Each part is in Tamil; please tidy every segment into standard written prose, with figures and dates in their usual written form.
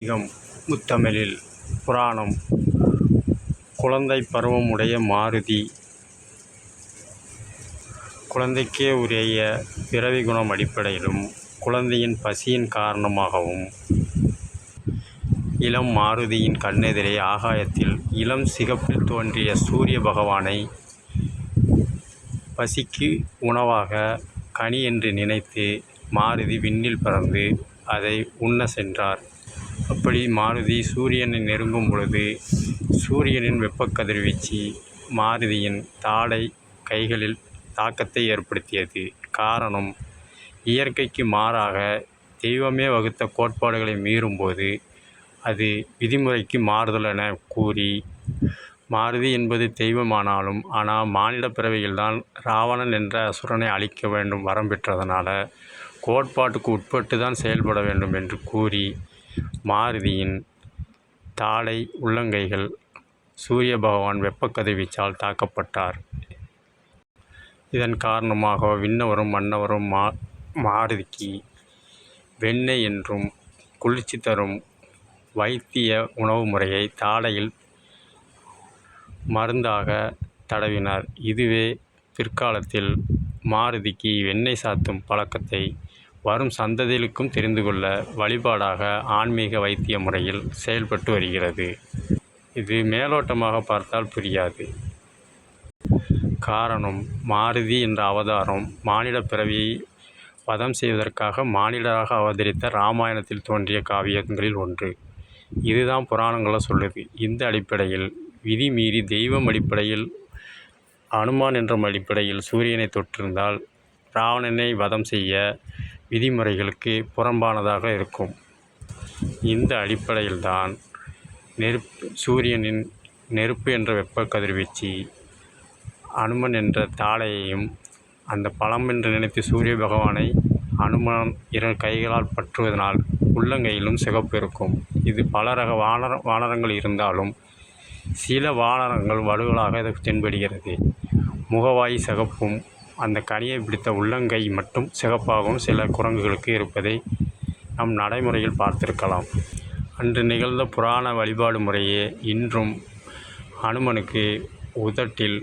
ஆன்மீகம் முத்தமிழில் புராணம். குழந்தை பருவமுடைய மாருதி குழந்தைக்கே உரிய பிறவி குணம் அடிப்படையிலும் குழந்தையின் பசியின் காரணமாகவும் இளம் மாருதியின் கண்ணெதிரே ஆகாயத்தில் இளம் சிகப்பில் தோன்றிய சூரிய பகவானை பசிக்கு உணவாக கனி என்று நினைத்து மாருதி விண்ணில் பறந்து அதை உண்ண சென்றார். அப்படி மாருதி சூரியனை நெருங்கும் பொழுது சூரியனின் வெப்பக்கதிர்வீச்சு மாருதியின் தாடை கைகளில் தாக்கத்தை ஏற்படுத்தியது. காரணம், இயற்கைக்கு மாறாக தெய்வமே வகுத்த கோட்பாடுகளை மீறும்போது அது விதிமுறைக்கு மாறுதல் என கூறி, மாருதி என்பது தெய்வமானாலும் ஆனால் மானிட பிறவியில்தான் ராவணன் என்ற அசுரனை அழிக்க வேண்டும் வரம் பெற்றதனால கோட்பாட்டுக்கு உட்பட்டு தான் செயல்பட வேண்டும் என்று கூறி மாருதியின் தாடை உள்ளங்கைகள் சூரிய பகவான் வெப்பக்கதிர்வீச்சால் தாக்கப்பட்டார். இதன் காரணமாக விண்ணவரும் மன்னவரும் மாருதிக்கு வெண்ணெய் என்றும் குளிர்ச்சி தரும் வைத்திய உணவு முறையை தாடையில் மருந்தாக தடவினார். இதுவே பிற்காலத்தில் மாருதிக்கு வெண்ணெய் சாத்தும் பழக்கத்தை வரும் சந்ததிகளுக்கும் தெரிந்து கொள்ள வழிபாடாக ஆன்மீக வைத்திய முறையில் செயல்பட்டு வருகிறது. இது மேலோட்டமாக பார்த்தால் புரியாது. காரணம், மாருதி என்ற அவதாரம் மானிட பிறவியை வதம் செய்வதற்காக மானிடராக அவதரித்த இராமாயணத்தில் தோன்றிய காவியங்களில் ஒன்று. இதுதான் புராணங்களை சொல்லுது. இந்த அடிப்படையில் விதி மீறி தெய்வம் அடிப்படையில் அனுமான் என்ற அடிப்படையில் சூரியனை தொற்றிருந்தால் ராவணனை வதம் செய்ய விதிமுறைகளுக்கு புறம்பானதாக இருக்கும். இந்த அடிப்படையில்தான் சூரியனின் நெருப்பு என்ற வெப்ப கதிர்வீச்சு அனுமன் என்ற தாடையையும் அந்த பழம் என்று நினைத்து சூரிய பகவானை அனுமன் இரு கைகளால் பற்றுவதனால் உள்ளங்கையிலும் சிகப்பு இருக்கும். இது பல ரக வானரங்கள் இருந்தாலும் சில வானரங்கள் வலுவலாக இது தென்படுகிறது. முகவாய் சிகப்பும் அந்த கனியை பிடித்த உள்ளங்கை மட்டும் சிகப்பாகவும் சில குரங்குகளுக்கு இருப்பதை நம் நடைமுறையில் பார்த்திருக்கலாம். அன்று நிகழ்ந்த புராண வழிபாடு முறையே இன்றும் அனுமனுக்கு உதட்டில்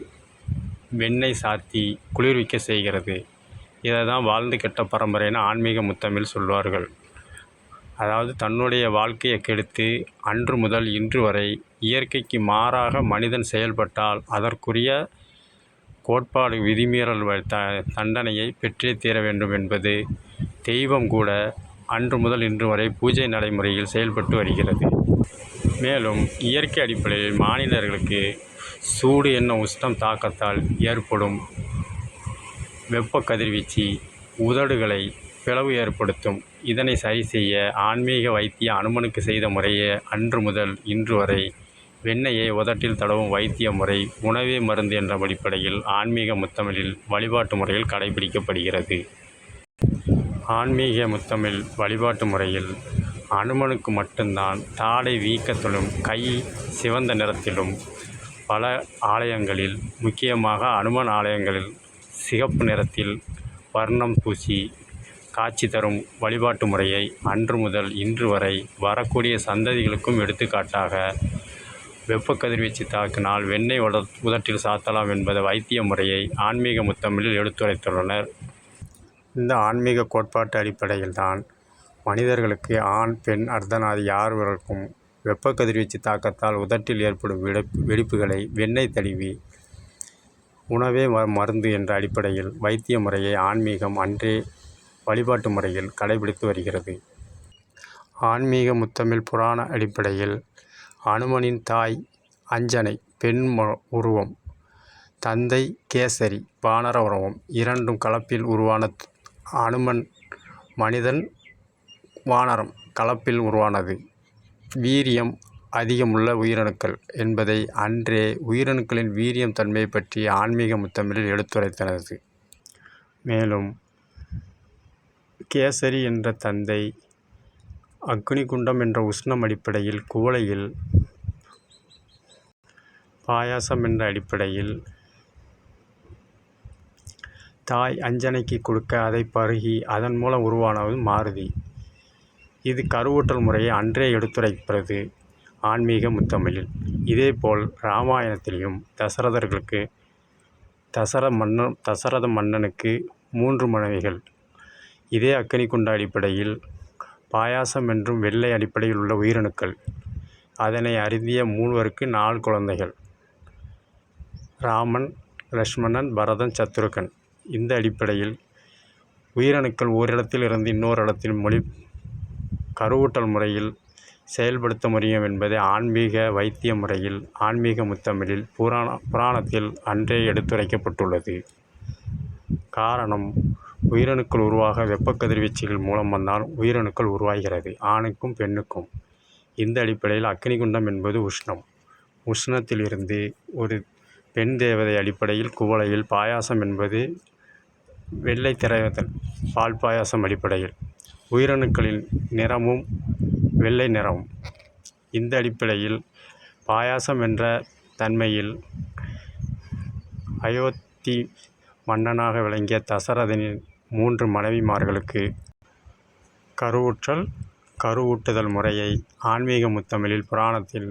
வெண்ணெய் சாத்தி குளிர்விக்க செய்கிறது. இதை தான் வாழ்ந்து கெட்ட பரம்பரைன்னு ஆன்மீக முத்தமிழ் சொல்வார்கள். அதாவது தன்னுடைய வாழ்க்கையை கெடுத்து அன்று முதல் இன்று வரை இயற்கைக்கு மாறாக மனிதன் செயல்பட்டால் அதற்குரிய கோட்பாடு விதிமீறல் தண்டனையை பெற்றே தீர வேண்டும் என்பது தெய்வம் கூட அன்று முதல் இன்று வரை பூஜை நடைமுறையில் செயல்பட்டு வருகிறது. மேலும் இயற்கை அடிப்படையில் மானிடர்களுக்கு சூடு என்னும் உஷ்ணம் தாக்கத்தால் ஏற்படும் வெப்ப கதிர்வீச்சு உதடுகளை பிளவு ஏற்படுத்தும். இதனை சரி செய்ய ஆன்மீக வைத்திய அனுமனுக்கு செய்த முறையே அன்று முதல் இன்று வரை வெண்ணெயை உதட்டில் தடவும் வைத்திய முறை உணவே மருந்து என்ற அடிப்படையில் ஆன்மீக முத்தமிழில் வழிபாட்டு முறையில் கடைபிடிக்கப்படுகிறது. ஆன்மீக முத்தமிழ் வழிபாட்டு முறையில் அனுமனுக்கு மட்டும்தான் தாடை வீக்கத்திலும் கை சிவந்த நிறத்திலும் பல ஆலயங்களில் முக்கியமாக அனுமன் ஆலயங்களில் சிகப்பு நிறத்தில் வர்ணம் பூசி காட்சி தரும் வழிபாட்டு முறையை அன்று முதல் இன்று வரை வரக்கூடிய சந்ததிகளுக்கும் எடுத்துக்காட்டாக வெப்ப கதிர்வீச்சு தாக்கினால் வெண்ணெய் உதட்டில் சாத்தலாம் என்பது வைத்திய முறையை ஆன்மீக முத்தமிழில் எடுத்துரைத்துள்ளனர். இந்த ஆன்மீக கோட்பாட்டு அடிப்படையில் தான் மனிதர்களுக்கு ஆண் பெண் அர்த்தநாரி யாவருக்கும் வெப்ப கதிர்வீச்சு தாக்கத்தால் உதட்டில் ஏற்படும் வெடிப்புகளை வெண்ணெய் தடவி உணவே மருந்து என்ற அடிப்படையில் வைத்திய முறையை ஆன்மீகம் அன்றே வழிபாட்டு முறையில் கடைபிடித்து வருகிறது. ஆன்மீக முத்தமிழ் புராண அடிப்படையில் அனுமனின் தாய் அஞ்சனை பெண் உருவம், தந்தை கேசரி வானர உருவம், இரண்டும் கலப்பில் உருவான அனுமன் மனிதன் வானரம் கலப்பில் உருவானது. வீரியம் அதிகமுள்ள உயிரணுக்கள் என்பதை அன்றே உயிரணுக்களின் வீரியம் தன்மை பற்றி ஆன்மீக முத்தமிழில் எடுத்துரைத்தனது. மேலும் கேசரி என்ற தந்தை அக்னிகுண்டம் என்ற உஷ்ணம் அடிப்படையில் குவளையில் பாயாசம் என்ற அடிப்படையில் தாய் அஞ்சனைக்கு கொடுக்க அதை பருகி அதன் மூலம் உருவானது மாருதி. இது கருவூட்டல் முறையை அன்றே எடுத்துரைப்பது ஆன்மீக முத்தமிழில். இதேபோல் இராமாயணத்திலும் தசரத மன்னனுக்கு 3 மனைவிகள். இதே அக்கினிகுண்ட அடிப்படையில் பாயாசம் என்றும் வெள்ளை அடிப்படையில் உள்ள உயிரணுக்கள். அதனை அருந்திய மூவருக்கு 4 குழந்தைகள்: ராமன், லட்சுமணன், பரதன், சத்ருகன். இந்த அடிப்படையில் உயிரணுக்கள் ஓரிடத்தில் இருந்து இன்னொரு இடத்தில் கருவூட்டல் முறையில் செயல்படுத்த முடியும் என்பதை ஆன்மீக வைத்திய முறையில் ஆன்மீக முத்தமிழில் புராணத்தில் அன்றே எடுத்துரைக்கப்பட்டுள்ளது. காரணம், உயிரணுக்கள் உருவாக வெப்பக்கதிர்வீச்சுகள் மூலம்தான் உயிரணுக்கள் உருவாகிறது, ஆணுக்கும் பெண்ணுக்கும். இந்த அடிப்படையில் அக்கினிகுண்டம் என்பது உஷ்ணம். உஷ்ணத்திலிருந்து ஒரு பெண் தேவதை அடிப்படையில் குவளையில் பாயாசம் என்பது வெள்ளை திரவத்தில் பால் பாயாசம் அடிப்படையில் உயிரணுக்களின் நிறமும் வெள்ளை நிறமும். இந்த அடிப்படையில் பாயாசம் என்ற தன்மையில் அயோத்தி மன்னனாக விளங்கிய தசரதனின் 3 மனைவிமார்களுக்கு கருவூட்டுதல் முறையை ஆன்மீக முத்தமிழில் புராணத்தில்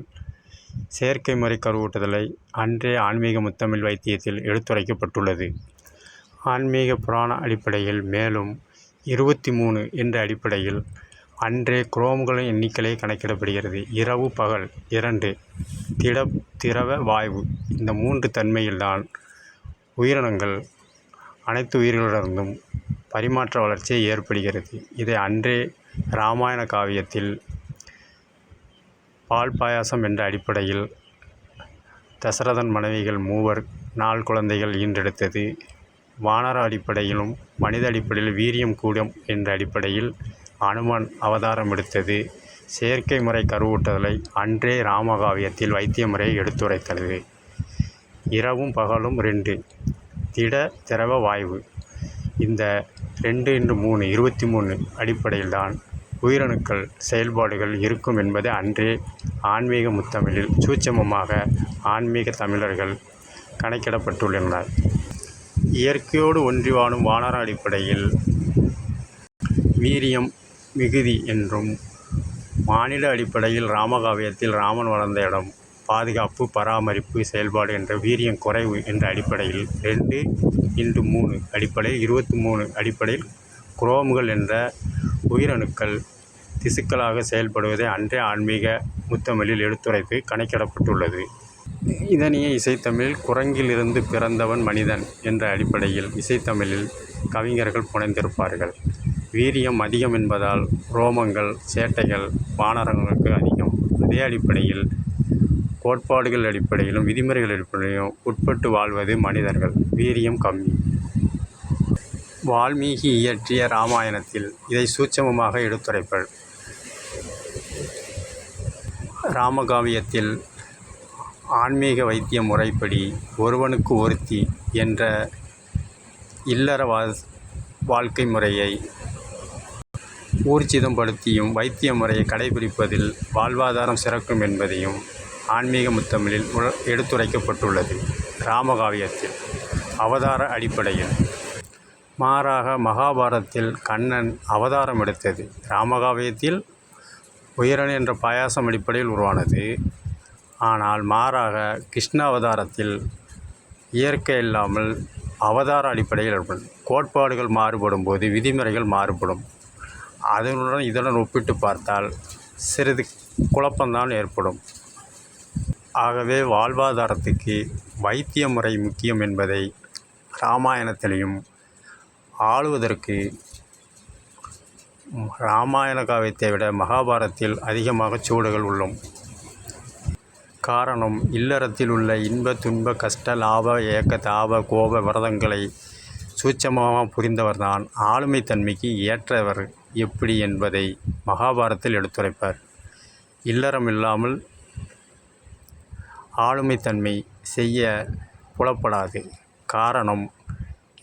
செயற்கை முறை கருவூட்டுதலை அன்றே ஆன்மீக முத்தமிழ் வைத்தியத்தில் எடுத்துரைக்கப்பட்டுள்ளது. ஆன்மீக புராண அடிப்படையில் மேலும் 23 என்ற அடிப்படையில் அன்றே குரோம்களின் எண்ணிக்கை கணக்கிடப்படுகிறது. இரவு பகல் 2, திரவ வாயு, இந்த 3 தன்மையில்தான் உயிரினங்கள் அனைத்து உயிர்களிடமும் பரிமாற்ற வளர்ச்சி ஏற்படுகிறது. இதை அன்றே இராமாயண காவியத்தில் பால் பாயாசம் என்ற அடிப்படையில் தசரதன் மனைவிகள் 4 குழந்தைகள் ஈன்றெடுத்தது. வானர அடிப்படையிலும் மனித அடிப்படையில் வீரியம் கூடும் என்ற அடிப்படையில் அனுமன் அவதாரம் எடுத்தது. செயற்கை முறை கருவூட்டுதலை அன்றே இராமகாவியத்தில் வைத்திய முறையை எடுத்துரைத்தது. இரவும் பகலும் 2, திரவ வாயு, இந்த 2×3 23 அடிப்படையில்தான் உயிரணுக்கள் செயல்பாடுகள் இருக்கும் என்பதை அன்றே ஆன்மீக முத்தமிழில் சூட்சமமாக ஆன்மீக தமிழர்கள் கணக்கிடப்பட்டுள்ளனர். இயற்கையோடு ஒன்றி வாழும் வானர அடிப்படையில் வீரியம் மிகுதி என்றும், மானிட அடிப்படையில் இராமகாவியத்தில் ராமன் வளர்ந்த இடம், பாதுகாப்பு, பராமரிப்பு, செயல்பாடு என்ற வீரியம் குறைவு என்ற அடிப்படையில் 2×3 அடிப்படையில் 23 அடிப்படையில் குரோம்கள் என்ற உயிரணுக்கள் திசுக்களாக செயல்படுவதை அன்றே ஆன்மீக முத்தமிழில் எடுத்துரைத்து கணக்கிடப்பட்டுள்ளது. இதனையே இசைத்தமிழில் குரங்கிலிருந்து பிறந்தவன் மனிதன் என்ற அடிப்படையில் இசைத்தமிழில் கவிஞர்கள் புனைந்திருப்பார்கள். வீரியம் அதிகம் என்பதால் ரோமங்கள், சேட்டைகள் வானரங்களுக்கு அதிகம். அதே அடிப்படையில் கோட்பாடுகள் அடிப்படையிலும் விதிமுறைகள் அடிப்படையிலும் உட்பட்டு வாழ்வது மனிதர்கள், வீரியம் கம்மி. வால்மீகி இயற்றிய இராமாயணத்தில் இதை சூட்சமமாக எடுத்துரைப்பர். இராமகாவியத்தில் ஆன்மீக வைத்திய முறைப்படி ஒருவனுக்கு ஒருத்தி என்ற இல்லற வாழ்க்கை முறையை ஊர்ஜிதப்படுத்தியும் வைத்திய முறையை கடைபிடிப்பதில் வாழ்வாதாரம் சிறக்கும் என்பதையும் ஆன்மீக முத்தமிழில் எடுத்துரைக்கப்பட்டுள்ளது. இராமகாவியத்தில் அவதார அடிப்படையில் மாறாக மகாபாரதத்தில் கண்ணன் அவதாரம் எடுத்தது இராமகாவியத்தில் உயிரணு என்ற பாயாசம் அடிப்படையில் உருவானது. ஆனால் மாறாக கிருஷ்ண அவதாரத்தில் இயற்கை இல்லாமல் அவதார அடிப்படையில் ஏற்படும். கோட்பாடுகள் மாறுபடும் போது விதிமுறைகள் மாறுபடும். இதனுடன் ஒப்பிட்டு பார்த்தால் சிறிது குழப்பம்தான் ஏற்படும். ஆகவே வாழ்வாதாரத்துக்கு வைத்திய முறை முக்கியம் என்பதை இராமாயணத்திலையும் ஆளுவதற்கு இராமாயண காவியத்தை விட மகாபாரதத்தில் அதிகமாக சூடுகள் உள்ளோம். காரணம், இல்லறத்தில் உள்ள இன்ப துன்ப கஷ்ட லாப ஏக்க தாப கோப விரதங்களை சூட்சமாக புரிந்தவர்தான் ஆளுமை தன்மைக்கு ஏற்றவர் எப்படி என்பதை மகாபாரதத்தில் எடுத்துரைப்பார். இல்லறம் இல்லாமல் ஆளுமை தன்மை செய்ய புலப்படாது. காரணம்,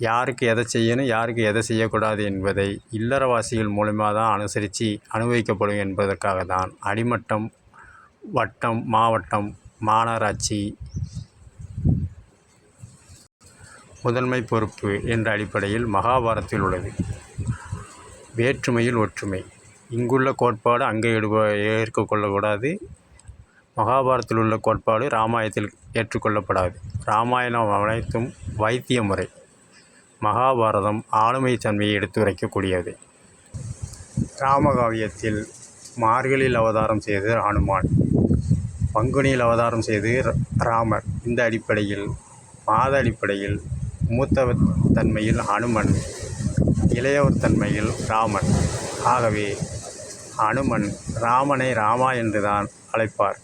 யாருக்கு எதை செய்யணும், யாருக்கு எதை செய்யக்கூடாது என்பதை இல்லறவாசிகள் மூலமாக தான் அனுசரித்து அனுபவிக்கப்படும் என்பதற்காக தான் அடிமட்டம், வட்டம், மாவட்டம், மாநகராட்சி, முதன்மை பொறுப்பு என்ற அடிப்படையில் மகாபாரதத்தில் உள்ளது. வேற்றுமையில் ஒற்றுமை. இங்குள்ள கோட்பாடு அங்கே ஏற்றுக்கொள்ளக்கூடாது. மகாபாரதத்தில் உள்ள கோட்பாடு ராமாயணத்தில் ஏற்றுக்கொள்ளப்படாது. ராமாயணம் அனைத்தும் வைத்திய முறை. மகாபாரதம் ஆளுமை தன்மையை எடுத்துரைக்கக்கூடியது. ராமகாவியத்தில் மார்கழியில் அவதாரம் செய்தது ஹனுமான், பங்குனியில் அவதாரம் செய்து ராமர். இந்த அடிப்படையில் மாத அடிப்படையில் மூத்தவர் தன்மையில் ஹனுமன், இளையவர் தன்மையில் ராமன். ஆகவே ஹனுமன் ராமனை ராமா என்றுதான் அழைப்பார்.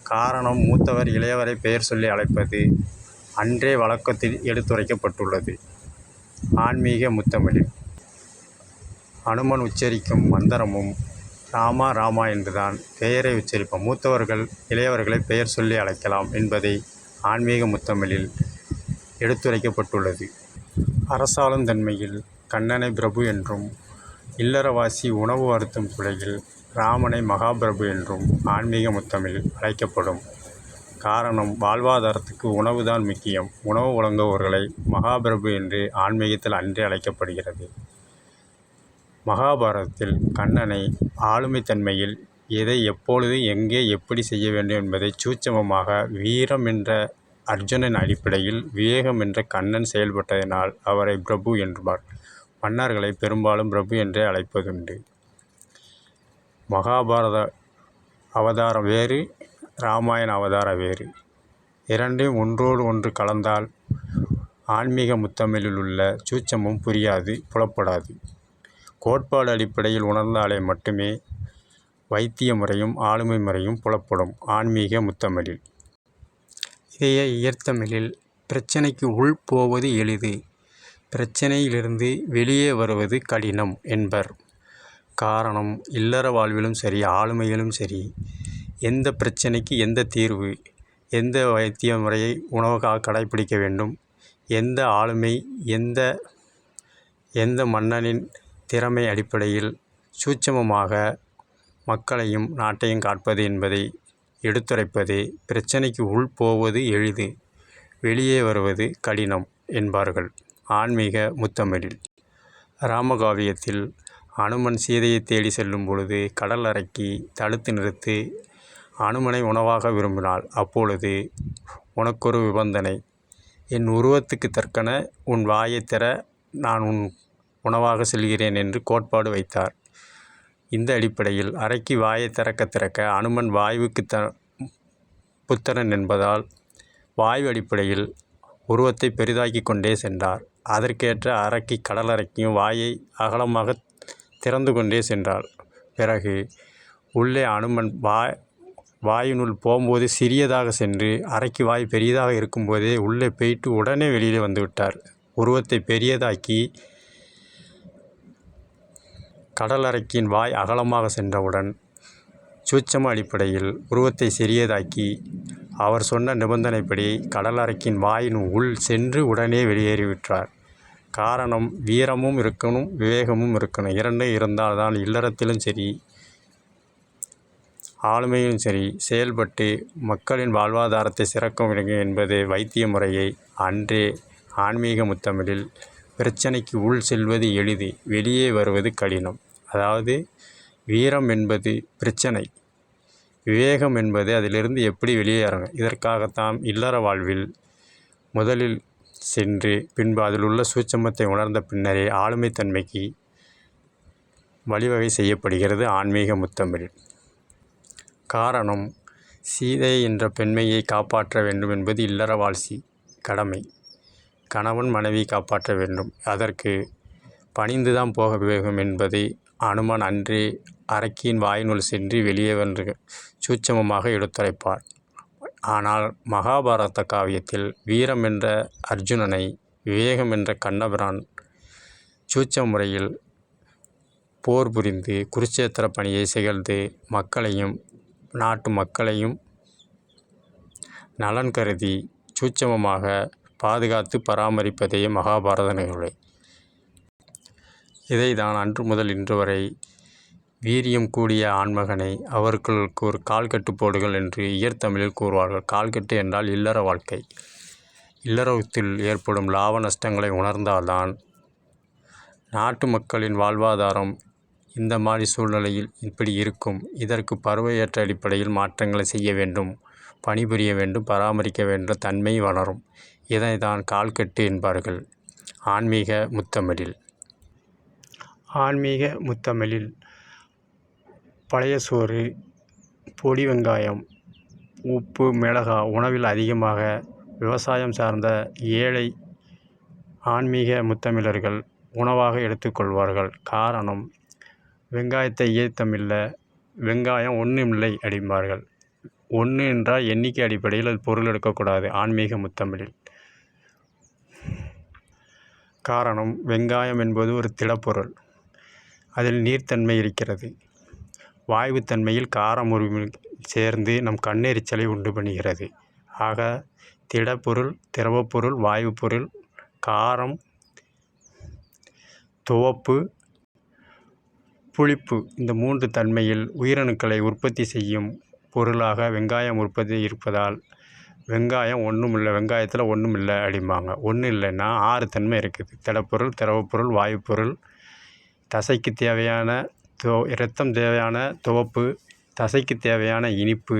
காரணம், மூத்தவர் இளையவரை பெயர் சொல்லி அழைப்பது அன்றே வழக்கத்தில் எடுத்துரைக்கப்பட்டுள்ளது. ஆன்மீக முத்தமிழில் ஹனுமன் உச்சரிக்கும் மந்திரமும் ராமா ராமா என்றுதான் பெயரை உச்சரிப்போம். மூத்தவர்கள் இளையவர்களை பெயர் சொல்லி அழைக்கலாம் என்பதை ஆன்மீக முத்தமிழில் எடுத்துரைக்கப்பட்டுள்ளது. அரசாளும் தன்மையில் கண்ணனை பிரபு என்றும், இல்லறவாசி உணவு அருந்தும் துறையில் ராமனை மகாபிரபு என்றும் ஆன்மீக முத்தமிழில் அழைக்கப்படும். காரணம், வாழ்வாதாரத்துக்கு உணவுதான் முக்கியம். உணவு வழங்குபவர்களை மகாபிரபு என்று ஆன்மீகத்தில் அன்றே அழைக்கப்படுகிறது. மகாபாரதத்தில் கண்ணனை ஆளுமை தன்மையில் எதை எப்பொழுது எங்கே எப்படி செய்ய வேண்டும் என்பதை சூட்சமமாக வீரம் என்ற அர்ஜுனன் அடிப்படையில் விவேகம் என்ற கண்ணன் செயல்பட்டதினால் அவரை பிரபு என்பார். மன்னர்களை பெரும்பாலும் பிரபு என்றே அழைப்பதுண்டு. மகாபாரத அவதாரம் வேறு, இராமாயண அவதாரம் வேறு. இரண்டையும் ஒன்றோடு ஒன்று கலந்தால் ஆன்மீக முத்தமிழில் உள்ள சூட்சமும் புரியாது, புலப்படாது. கோட்பாடு அடிப்படையில் உணர்ந்தாலே மட்டுமே வைத்திய முறையும் ஆளுமை முறையும் புலப்படும் ஆன்மீக முத்தமிழில். இதைய இயற்தமிழில் பிரச்சனைக்கு உள் போவது எளிது, பிரச்சனையிலிருந்து வெளியே வருவது கடினம் என்பர். காரணம், இல்லற வாழ்விலும் சரி ஆளுமையிலும் சரி எந்த பிரச்சனைக்கு எந்த தீர்வு, எந்த வைத்திய முறையை உணவுக்காக கடைப்பிடிக்க வேண்டும், எந்த ஆளுமை எந்த மன்னனின் திறமை அடிப்படையில் சூட்சமமாக மக்களையும் நாட்டையும் காப்பது என்பதை எடுத்துரைப்பதே பிரச்சனைக்கு உள் போவது எளிது, வெளியே வருவது கடினம் என்பார்கள் ஆன்மீக முத்தமிழில். ராமகாவியத்தில் அனுமன் சீதையை தேடி செல்லும் பொழுது கடல் அறைக்கு தடுத்து நிறுத்தி அனுமனை உணவாக விரும்பினாள். அப்பொழுது, உனக்கொரு நிபந்தனை, என் உருவத்துக்கு தக்கன உன் வாயை திற, நான் உன் உணவாக செல்கிறேன் என்று கோட்பாடு வைத்தார். இந்த அடிப்படையில் அறைக்கு வாயை திறக்க அனுமன் வாயுவுக்கு புத்திரன் என்பதால் வாயு அடிப்படையில் உருவத்தை பெரிதாக்கி கொண்டே சென்றார். அதற்கேற்ற அறைக்கு கடலறைக்கும் வாயை அகலமாக திறந்து கொண்டே சென்றார். பிறகு உள்ளே அனுமன் வாயினுள் போகும்போது சிறியதாக சென்று அறைக்கு வாய் பெரியதாக இருக்கும்போதே உள்ளே போயிட்டு உடனே வெளியே வந்துவிட்டார். உருவத்தை பெரியதாக்கி கடலறைக்கின் வாய் அகலமாக சென்றவுடன் சூட்சம அடிப்படையில் உருவத்தை சிறியதாக்கி அவர் சொன்ன நிபந்தனைப்படி கடலறைக்கின் வாயின் உள் சென்று உடனே வெளியேறிவிட்டார். காரணம், வீரமும் இருக்கணும், விவேகமும் இருக்கணும். இரண்டும் இருந்தால்தான் இல்லறத்திலும் சரி ஆளுமையும் சரி செயல்பட்டு மக்களின் வாழ்வாதாரத்தை சிறக்க முடியும் என்பது வைத்திய முறையை அன்றே ஆன்மீக முத்தமிழில் பிரச்சனைக்கு உள் செல்வது எளிது, வெளியே வருவது கடினம். அதாவது வீரம் என்பது பிரச்சனை, விவேகம் என்பது அதிலிருந்து எப்படி வெளியேறங்க. இதற்காகத்தான் இல்லற வாழ்வில் முதலில் சென்று பின்பு அதில் உள்ள சூட்சமத்தை உணர்ந்த பின்னரே ஆளுமைத்தன்மைக்கு வழிவகை செய்யப்படுகிறது ஆன்மீக முத்தமிழில். காரணம், சீதை என்ற பெண்மையை காப்பாற்ற வேண்டும் என்பது இல்லறவாசி கடமை. கணவன் மனைவி காப்பாற்ற வேண்டும், அதற்கு பணிந்துதான் போக வேண்டும் என்பதை அனுமன் அன்றே அரக்கியின் வாயினுள் சென்று வெளியே வந்து சூட்சமமாக எடுத்துரைப்பார். ஆனால் மகாபாரத காவியத்தில் வீரம் என்ற அர்ஜுனனை, விவேகம் என்ற கண்ணபிரான் சூட்சம முறையில் போர் புரிந்து குருட்சேத்திர பணியை செய்து மக்களையும் நாட்டு மக்களையும் நலன் கருதி சூட்சமமாக பாதுகாத்து பராமரிப்பதே மகாபாரத நிகழ்வு. இதைதான் அன்று முதல் இன்று வரை வீரியம் கூடிய ஆண்மகனை அவர்களுக்கு ஒரு கால்கட்டு போடுகள் என்று இயற்தமிழில் கூறுவார்கள். கால்கட்டு என்றால் இல்லற வாழ்க்கை. இல்லறத்தில் ஏற்படும் லாப நஷ்டங்களை உணர்ந்தால்தான் நாட்டு மக்களின் வாழ்வாதாரம் இந்த மாதிரி சூழ்நிலையில் இப்படி இருக்கும். இதற்கு பருவ ஏற்ற அடிப்படையில் மாற்றங்களை செய்ய வேண்டும், பணிபுரிய வேண்டும், பராமரிக்க வேண்டும், தன்மை வளரும். இதை தான் கால்கட்டு என்பார்கள் ஆன்மீக முத்தமிழில். ஆன்மீக முத்தமிழில் பழைய சோறு, பொடி வெங்காயம், உப்பு, மிளகாய் உணவில் அதிகமாக விவசாயம் சார்ந்த ஏழை ஆன்மீக முத்தமிழர்கள் உணவாக எடுத்துக்கொள்வார்கள். காரணம், வெங்காயத்தை தமிழில் வெங்காயம் ஒன்றுமில்லை அப்படிம்பார்கள். ஒன்று என்றால் எண்ணிக்கை அடிப்படையில் அது பொருள் எடுக்கக்கூடாது ஆன்மீக முத்தமிழில். காரணம், வெங்காயம் என்பது ஒரு திடப்பொருள். அதில் நீர்த்தன்மை இருக்கிறது. வாயுத்தன்மையில் காரம் சேர்ந்து நம் கண்ணெரிச்சலை உண்டு பண்ணுகிறது. ஆக திடப்பொருள், திரவப்பொருள், வாயு பொருள், காரம், துவப்பு, புளிப்பு, இந்த 3 தன்மையில் உயிரணுக்களை உற்பத்தி செய்யும் பொருளாக வெங்காயம் உற்பத்தி இருப்பதால் வெங்காயம் ஒன்றுமில்லை, வெங்காயத்தில் ஒன்றுமில்லை அப்படிம்பாங்க. ஒன்றும் இல்லைன்னா 6 தன்மை இருக்குது. திடப்பொருள், திரவப்பொருள், வாயுப்பொருள், தசைக்கு தேவையான இரத்தம் தேவையான துவப்பு, தசைக்கு தேவையான இனிப்பு,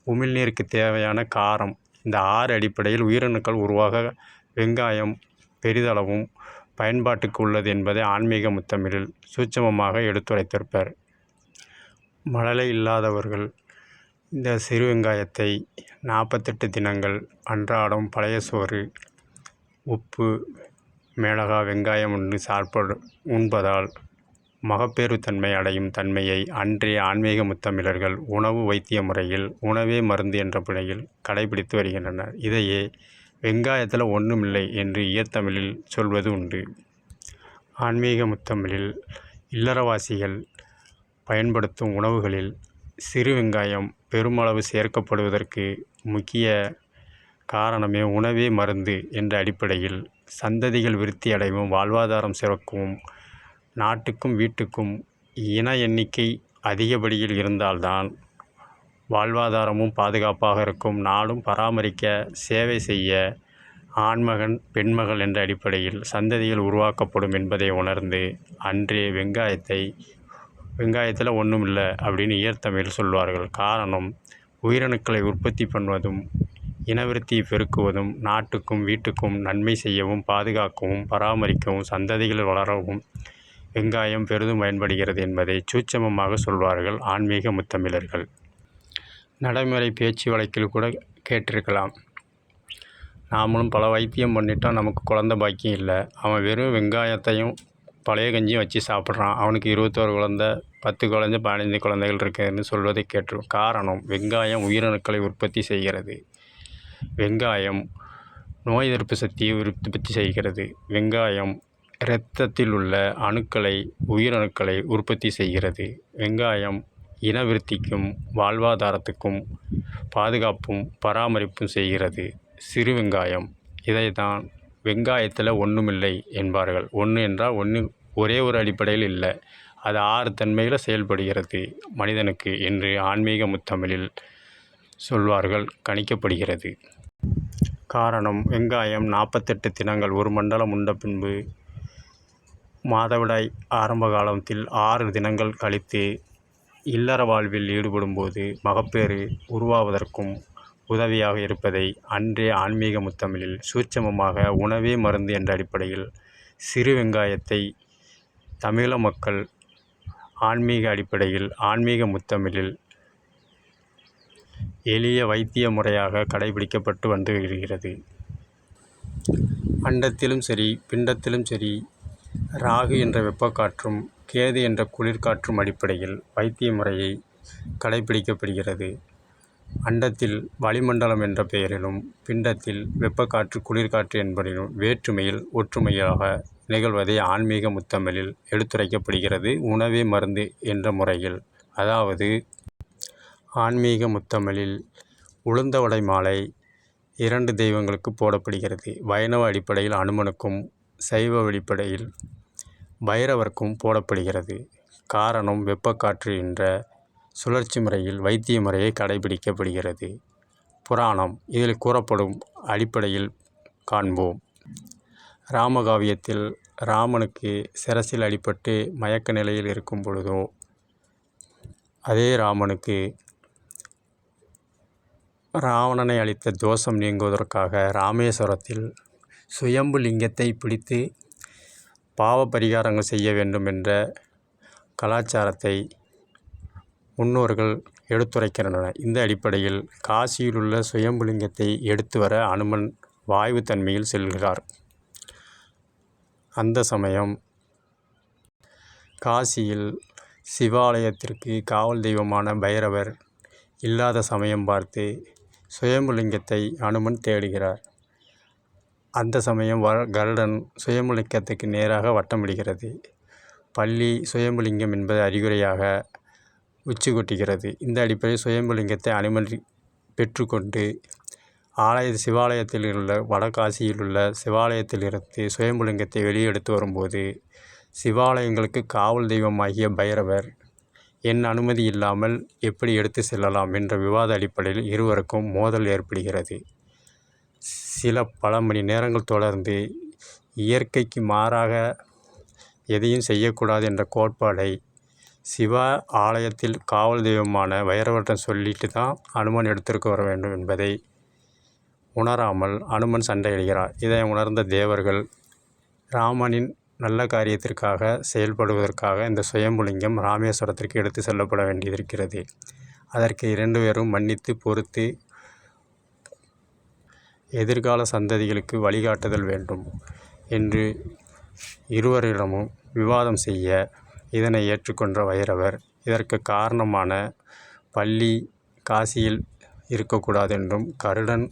உமிழ்நீருக்கு தேவையான காரம். இந்த 6 அடிப்படையில் உயிரணுக்கள் உருவாக வெங்காயம் பெரிதளவும் பயன்பாட்டுக்கு உள்ளது என்பதை ஆன்மீக முத்தமிழில் சூட்சமமாக எடுத்துரைத்திருப்பார். மழலை இல்லாதவர்கள் இந்த சிறு வெங்காயத்தை 48 தினங்கள் அன்றாடம் பழைய சோறு, உப்பு, மிளகாய், வெங்காயம் உண்பதால் மகப்பேறு தன்மை அடையும் தன்மையை அன்றைய ஆன்மீக முத்தமிழர்கள் உணவு வைத்திய முறையில் உணவே மருந்து என்ற பிழையில் கடைபிடித்து வருகின்றனர். இதையே வெங்காயத்தில் ஒன்றுமில்லை என்று இயத்தமிழில் சொல்வது உண்டு. ஆன்மீக முத்தமிழில் இல்லறவாசிகள் பயன்படுத்தும் உணவுகளில் சிறு வெங்காயம் பெருமளவு சேர்க்கப்படுவதற்கு முக்கிய காரணமே உணவே மருந்து என்ற அடிப்படையில் சந்ததிகள் விருத்தி அடைவும், வாழ்வாதாரம் சிறக்கவும், நாட்டுக்கும் வீட்டுக்கும் இன எண்ணிக்கை அதிகப்படியில் இருந்தால்தான் வாழ்வாதாரமும் பாதுகாப்பாக இருக்கும், நாடும் பராமரிக்க சேவை செய்ய ஆண்மகன் பெண்மகள் என்ற அடிப்படையில் சந்ததிகள் உருவாக்கப்படும் என்பதை உணர்ந்து அன்றே வெங்காயத்தில் ஒன்றுமில்லை அப்படின்னு இயற்தமிழ் சொல்வார்கள். காரணம், உயிரணுக்களை உற்பத்தி பண்ணுவதும், இனவிருத்தியை பெருக்குவதும், நாட்டுக்கும் வீட்டுக்கும் நன்மை செய்யவும், பாதுகாக்கவும், பராமரிக்கவும், சந்ததிகள் வளரவும் வெங்காயம் பெரிதும் பயன்படுகிறது என்பதை சூட்சமமாக சொல்வார்கள் ஆன்மீக முத்தமிழர்கள். நடைமுறை பேச்சு வழக்கில் கூட கேட்டிருக்கலாம். நாமளும் பல வைத்தியம் பண்ணிட்டோம், நமக்கு குழந்தை பாக்கியம் இல்லை. அவன் வெறும் வெங்காயத்தையும் பழைய கஞ்சியும் வச்சு சாப்பிட்றான், அவனுக்கு 21 குழந்தை, 10 குழந்தை, 15 குழந்தைகள் இருக்குதுன்னு சொல்வதை கேட்டிருக்கும். காரணம், வெங்காயம் உயிரணுக்களை உற்பத்தி செய்கிறது. வெங்காயம் நோய் எதிர்ப்பு சக்தியை உற்பத்தி செய்கிறது. வெங்காயம் இரத்தத்தில் உள்ள அணுக்களை, உயிரணுக்களை உற்பத்தி செய்கிறது. வெங்காயம் இனவிருத்திக்கும் வாழ்வாதாரத்துக்கும் பாதுகாப்பும் பராமரிப்பும் செய்கிறது சிறு வெங்காயம். இதைத்தான் வெங்காயத்தில் ஒன்றுமில்லை என்பார்கள். ஒன்று என்றால் ஒரே ஒரு அடிப்படையில் இல்லை, அது 6 தன்மையில் செயல்படுகிறது மனிதனுக்கு என்று ஆன்மீக முத்தமிழில் சொல்வார்கள், கணிக்கப்படுகிறது. காரணம், வெங்காயம் 48 தினங்கள் 1 மண்டலம் உண்ட பின்பு மாதவிடாய் ஆரம்ப காலத்தில் 6 தினங்கள் கழித்து இல்லற வாழ்வில் ஈடுபடும்போது மகப்பேறு உருவாவதற்கும் உதவியாக இருப்பதை அன்றைய ஆன்மீக முத்தமிழில் சூட்சமமாக உணவே மருந்து என்ற அடிப்படையில் சிறு வெங்காயத்தை தமிழக மக்கள் ஆன்மீக அடிப்படையில் ஆன்மீக முத்தமிழில் எளிய வைத்திய முறையாக கடைபிடிக்கப்பட்டு வந்து வருகிறது. அண்டத்திலும் சரி, பிண்டத்திலும் சரி, ராகு என்ற வெப்பக்காற்றும், கேது என்ற குளிர்காற்றும் அடிப்படையில் வைத்திய முறையை கடைபிடிக்கப்படுகிறது. அண்டத்தில் வளிமண்டலம் என்ற பெயரிலும், பிண்டத்தில் வெப்பக்காற்று, குளிர்காற்று என்பதிலும் வேற்றுமையில் ஒற்றுமையாக நிகழ்வதை ஆன்மீக முத்தமிழில் எடுத்துரைக்கப்படுகிறது உணவே மருந்து என்ற முறையில். அதாவது ஆன்மீக முத்தமிழில் உளுந்த வடை மாலை 2 தெய்வங்களுக்கு போடப்படுகிறது. வைணவ அடிப்படையில் அனுமனுக்கும், சைவ அடிப்படையில் பைரவருக்கும் போடப்படுகிறது. காரணம், வெப்பக்காற்று என்ற சுழற்சி முறையில் வைத்திய முறையை கடைபிடிக்கப்படுகிறது. புராணம் இதில் கூறப்படும் அடிப்படையில் காண்போம். ராமகாவியத்தில் ராமனுக்கு சிரசில் அடிபட்டு மயக்க நிலையில் இருக்கும் பொழுதோ, அதே ராமனுக்கு ராவணனை அளித்த தோஷம் நீங்குவதற்காக ராமேஸ்வரத்தில் சுயம்பு லிங்கத்தை பிடித்து பாவ பரிகாரங்கள் செய்ய வேண்டும் என்ற கலாச்சாரத்தை முன்னோர்கள் எடுத்துரைக்கின்றனர். இந்த அடிப்படையில் காசியில் உள்ள சுயம்புலிங்கத்தை எடுத்து வர அனுமன் வாயு தன்மையில் செல்கிறார். அந்த சமயம் காசியில் சிவாலயத்திற்கு காவல் தெய்வமான பைரவர் இல்லாத சமயம் பார்த்து சுயம்புலிங்கத்தை அனுமன் தேடுகிறார். அந்த சமயம் கருடன் சுயம்புலிங்கத்துக்கு நேராக வட்டமிடுகிறது. பள்ளி சுயம்புலிங்கம் என்பது அறிகுறியாக உச்சி கொட்டுகிறது. இந்த அடிப்படையில் சுயம்புலிங்கத்தை அனுமன் பெற்றுக்கொண்டு சிவாலயத்தில் உள்ள வடகாசியில் உள்ள சிவாலயத்திலிருந்து சுயம்புலிங்கத்தை வெளியே எடுத்து வரும்போது, சிவாலயங்களுக்கு காவல் தெய்வமாகிய பைரவர் என் அனுமதி இல்லாமல் எப்படி எடுத்து செல்லலாம் என்ற விவாத அடிப்படையில் இருவருக்கும் மோதல் ஏற்படுகிறது. பல மணி நேரங்கள் தொடர்ந்து இயற்கைக்கு மாறாக எதையும் செய்யக்கூடாது என்ற கோட்பாடை சிவா ஆலயத்தில் காவல் தெய்வமான பைரவரிடம் சொல்லிட்டு தான் அனுமன் எடுத்திருக்க வர வேண்டும் என்பதை உணராமல் அனுமன் சண்டையிடுகிறார். இதை உணர்ந்த தேவர்கள் ராமனின் நல்ல காரியத்திற்காக செயல்படுவதற்காக இந்த சுயம்புலிங்கம் ராமேஸ்வரத்திற்கு எடுத்து செல்லப்பட வேண்டியிருக்கிறது. அதற்கு 2 பேரும் மன்னித்து பொறுத்து எதிர்கால சந்ததிகளுக்கு வழிகாட்டுதல் வேண்டும் என்று இருவரிடமும் விவாதம் செய்ய இதனை ஏற்றுக்கொண்ட பைரவர் இதற்கு காரணமான பள்ளி காசியில் இருக்கக்கூடாது என்றும் கருடன்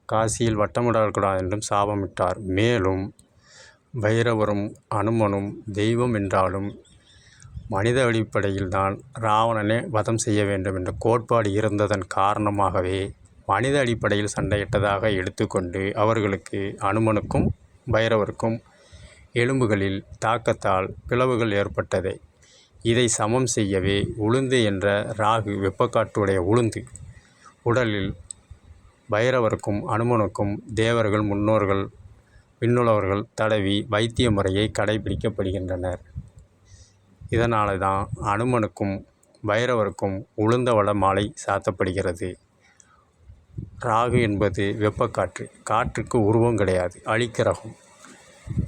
காசியில் வட்டமிடக்கூடாது என்றும் சாபமிட்டார். மேலும் பைரவரும் அனுமனும் தெய்வம் என்றாலும் மனித அடிப்படையில்தான் ராவணனை வதம் செய்ய வேண்டும் என்ற கோட்பாடு இருந்ததன் காரணமாகவே மனித அடிப்படையில் சண்டையிட்டதாக எடுத்துக்கொண்டு அவர்களுக்கு அனுமனுக்கும் பைரவருக்கும் எலும்புகளில் தாக்கத்தால் பிளவுகள் ஏற்பட்டது. இதை சமம் செய்யவே உளுந்து என்ற ராகு வெப்பக்காற்றுடைய உளுந்து உடலில் பைரவருக்கும் அனுமனுக்கும் தேவர்கள் முன்னோர்கள் விண்ணுளவர்கள் தடவி வைத்திய முறையை கடைபிடிக்கப்படுகின்றனர். இதனால தான் அனுமனுக்கும் பைரவருக்கும் உளுந்தவள மாலை சாத்தப்படுகிறது. ராகு என்பது வெப்பக்காற்று. காற்றுக்கு உருவம் கிடையாது, அழிக்கிரகம்.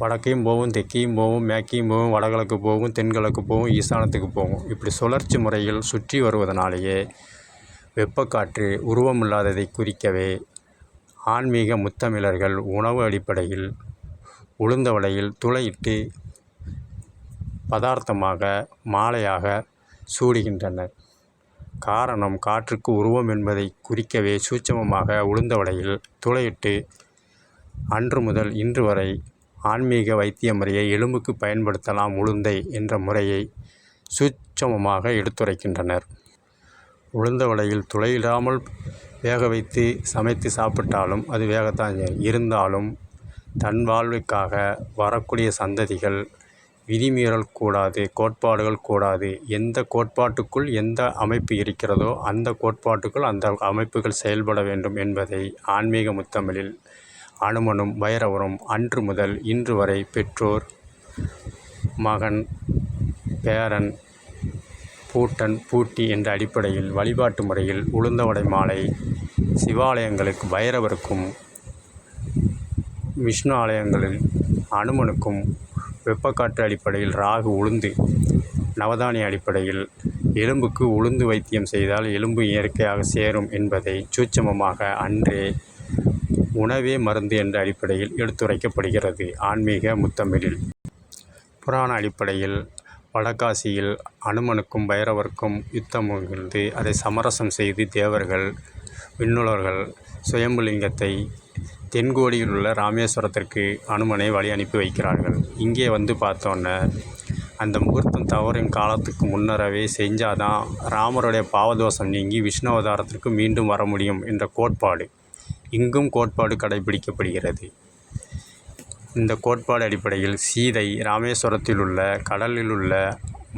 வடக்கையும் போகும், தெற்கையும் போகும், மேற்கையும் போகும், வடகிழக்கு போகும், தென்கிழக்கு போகும், ஈசானத்துக்கு போகும். இப்படி சுழற்சி முறையில் சுற்றி வருவதனாலேயே வெப்பக்காற்று உருவமில்லாததை குறிக்கவே ஆன்மீக முத்தமிழர்கள் உணவு அடிப்படையில் உளுந்தவளையில் துளையிட்டு பதார்த்தமாக மாலையாக சூடுகின்றனர். காரணம், காற்றுக்கு உருவம் என்பதை குறிக்கவே சூட்சமமாக உளுந்தவளையில் துளையிட்டு அன்று முதல் இன்று வரை ஆன்மீக வைத்திய முறையை எலும்புக்கு பயன்படுத்தலாம் உளுந்தை என்ற முறையை சூட்சமமாக எடுத்துரைக்கின்றனர். உளுந்தவளையில் துளையிடாமல் வேக வைத்து சமைத்து சாப்பிட்டாலும் அது வேகத்தான் இருந்தாலும் தன் வாழ்வுக்காக வரக்கூடிய சந்ததிகள் விதிமீறல் கூடாது, கோட்பாடுகள் கூடாது. எந்த கோட்பாட்டுக்குள் எந்த அமைப்பு இருக்கிறதோ அந்த கோட்பாட்டுக்குள் அந்த அமைப்புகள் செயல்பட வேண்டும் என்பதை ஆன்மீக முத்தமிழில் அனுமனும் பைரவரும் அன்று முதல் இன்று வரை பெற்றோர் மகன் பேரன் பூட்டன் பூட்டி என்ற அடிப்படையில் வழிபாட்டு முறையில் உளுந்தவடை மாலை சிவாலயங்களுக்கு பைரவருக்கும் விஷ்ணு ஆலயங்களில் அனுமனுக்கும் வெப்பக்காற்று அடிப்படையில் ராகு உளுந்து நவதானிய அடிப்படையில் எலும்புக்கு உளுந்து வைத்தியம் செய்தால் எலும்பு இயற்கையாக சேரும் என்பதை சூட்சமமாக அன்றே உணவே மருந்து என்ற அடிப்படையில் எடுத்துரைக்கப்படுகிறது ஆன்மீக முத்தமிழில். புராண அடிப்படையில் வடகாசியில் அனுமனுக்கும் பைரவருக்கும் யுத்தம் நிகழ்ந்து அதை சமரசம் செய்து தேவர்கள் விண்ணுளவர்கள் சுயம்புலிங்கத்தை தென்கோடியில் உள்ள ராமேஸ்வரத்திற்கு அனுமனை வழி அனுப்பி வைக்கிறார்கள். இங்கே வந்து பார்த்தோன்னே அந்த முகூர்த்தம் தவறின் காலத்துக்கு முன்னரவே செஞ்சாதான் ராமருடைய பாவதோஷம் நீங்கி விஷ்ணு அவதாரத்திற்கு மீண்டும் வர முடியும் என்ற கோட்பாடு இங்கும் கோட்பாடு கடைபிடிக்கப்படுகிறது. இந்த கோட்பாடு அடிப்படையில் சீதை ராமேஸ்வரத்தில் உள்ள கடலில் உள்ள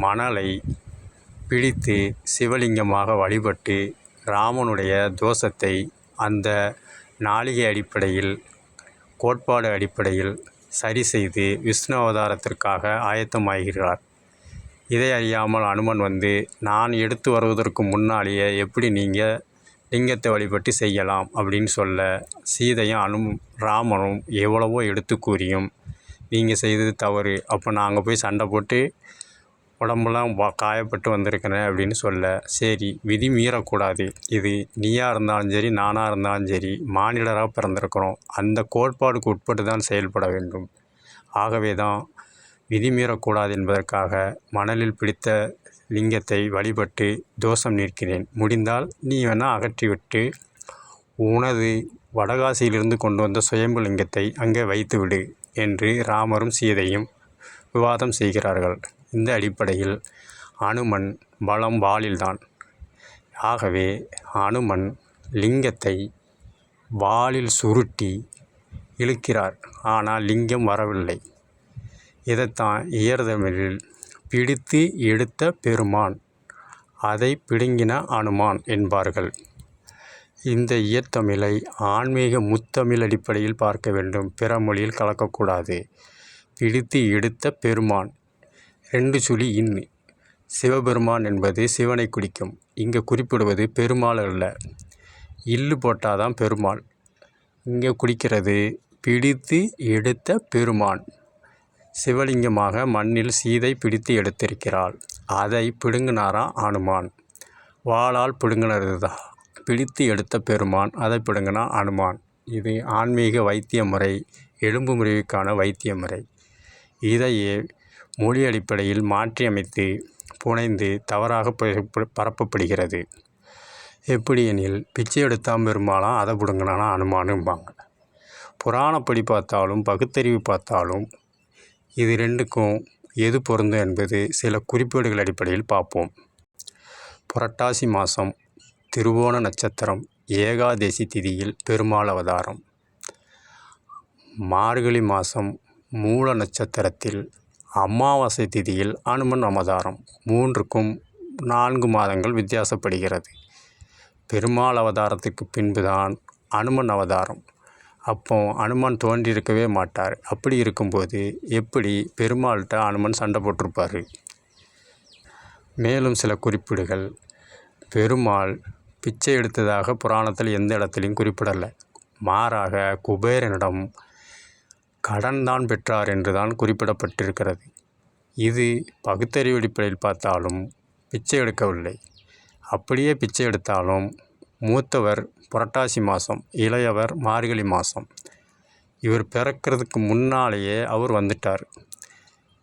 மணலை பிடித்து சிவலிங்கமாக வழிபட்டு ராமனுடைய தோஷத்தை அந்த நாளிகை அடிப்படையில் கோட்பாடு அடிப்படையில் சரி செய்து விஷ்ணு அவதாரத்திற்காக ஆயத்தமாகிறார். இதை அறியாமல் அனுமன் வந்து, நான் எடுத்து வருவதற்கு முன்னாலேயே எப்படி நீங்கள் லிங்கத்தை வழிபட்டு செய்யலாம் அப்படின்னு சொல்ல, சீதையும் ராமனும் எவ்வளவோ எடுத்து கூறியும், நீங்கள் செய்தது தவறு, அப்போ நான் அங்கே போய் சண்டை போட்டு உடம்பெல்லாம் காயப்பட்டு வந்திருக்கிறேன் அப்படின்னு சொல்ல, சரி விதி மீறக்கூடாது, இது நீயாக இருந்தாலும் சரி நானாக இருந்தாலும் சரி மானிடராக பிறந்திருக்கிறோம், அந்த கோட்பாடுக்கு உட்பட்டு தான் செயல்பட வேண்டும், ஆகவே தான் விதி மீறக்கூடாது என்பதற்காக மணலில் பிடித்த லிங்கத்தை வழிபட்டு தோஷம் நீக்கிறேன், முடிந்தால் நீ வேணால் அகற்றிவிட்டு உனது வடகாசியிலிருந்து கொண்டு வந்த சுயம்பு லிங்கத்தை அங்கே வைத்துவிடு என்று ராமரும் சீதையும் விவாதம் செய்கிறார்கள். இந்த அடிப்படையில் அனுமன் பலம் வாளில்தான். ஆகவே அனுமன் லிங்கத்தை வாளில் சுருட்டி இழுக்கிறார். ஆனால் லிங்கம் வரவில்லை. இதைத்தான் இயற்தமிழில் பிடித்து எடுத்த பெருமான், அதை பிடுங்கின அனுமான் என்பார்கள். இந்த இயற்தமிழை ஆன்மீக முத்தமிழ் அடிப்படையில் பார்க்க வேண்டும், பிற மொழியில் கலக்கக்கூடாது. பிடித்து எடுத்த பெருமான் 2 சுழி இன்னு. சிவபெருமான் என்பது சிவனை குறிக்கும். இங்கே குறிப்பிடுவது பெருமாள் அல்ல, இல்லு போட்டால் தான் பெருமாள். இங்கே குறிக்கிறது பிடித்து எடுத்த பெருமான். சிவலிங்கமாக மண்ணில் சீதை பிடித்து எடுத்திருக்கிறாள். அதை பிடுங்கினாராம் அனுமான். வாளால் பிடுங்கினது தான் பிடித்து எடுத்த பெருமான், அதை பிடுங்கினா அனுமான். இது ஆன்மீக வைத்திய முறை, எலும்பு முறிவுக்கான வைத்திய முறை. இதையே மொழி அடிப்படையில் மாற்றியமைத்து புனைந்து தவறாக பரப்பப்படுகிறது. எப்படி எனில், பிச்சை எடுத்தான் பெருமாளாம், அதை பிடுங்கினானா அனுமானும்பாங்க. புராணப்படி பார்த்தாலும் பகுத்தறிவு பார்த்தாலும் இது ரெண்டுக்கும் எது பொருந்தும் என்பது சில குறிப்பீடுகள் அடிப்படையில் பார்ப்போம். புரட்டாசி மாதம் திருவோண நட்சத்திரம் ஏகாதசி திதியில் பெருமாள் அவதாரம். மார்கழி மாதம் மூல நட்சத்திரத்தில் அமாவாசை திதியில் அனுமன் அவதாரம். 3க்கும் 4 மாதங்கள் வித்தியாசப்படுகிறது. பெருமாள் அவதாரத்துக்கு பின்புதான் அனுமன் அவதாரம். அப்போ அனுமன் தோன்றியிருக்கவே மாட்டார். அப்படி இருக்கும்போது எப்படி பெருமாள்கிட்ட அனுமன் சண்டை போட்டிருப்பார்? மேலும் சில குறிப்பீடுகள், பெருமாள் பிச்சை எடுத்ததாக புராணத்தில் எந்த இடத்துலையும் குறிப்பிடலை. மாறாக குபேரனிடம் கடன் தான் பெற்றார் என்று தான் குறிப்பிடப்பட்டிருக்கிறது. இது பகுத்தறிவு அடிப்படையில் பார்த்தாலும் பிச்சை எடுக்கவில்லை. அப்படியே பிச்சை எடுத்தாலும் மூத்தவர் புரட்டாசி மாதம், இளையவர் மார்கழி மாதம். இவர் பிறக்கிறதுக்கு முன்னாலேயே அவர் வந்துட்டார்.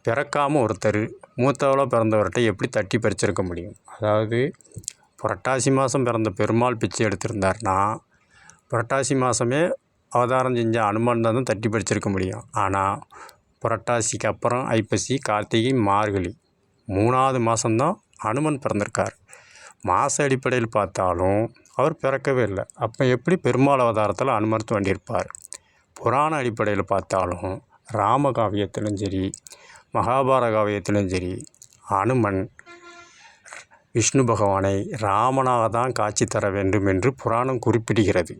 பிறக்காமல் ஒருத்தர் மூத்தவளாக பிறந்தவர்கிட்ட எப்படி தட்டி பறிச்சிருக்க முடியும்? அதாவது புரட்டாசி மாதம் பிறந்த பெருமாள் பிச்சை எடுத்திருந்தார்னா புரட்டாசி மாதமே அவதாரம் செஞ்ச அனுமன் தான் தட்டி பறிச்சிருக்க முடியும். ஆனால் புரட்டாசிக்கு அப்புறம் ஐப்பசி, கார்த்திகை, மார்கழி 3வது மாதம்தான் அனுமன் பிறந்திருக்கார். மாத அடிப்படையில் பார்த்தாலும் அவர் பிறக்கவே இல்லை. அப்போ எப்படி பெருமாள் அவதாரத்தில் அனுமன் தோன்றியிருப்பார்? புராண அடிப்படையில் பார்த்தாலும் ராமகாவியத்திலும் சரி மகாபாரத காவியத்திலும் சரி அனுமன் விஷ்ணு பகவானை ராமனாக தான் காட்சி தர வேண்டும் என்று புராணம் குறிப்பிடுகிறது.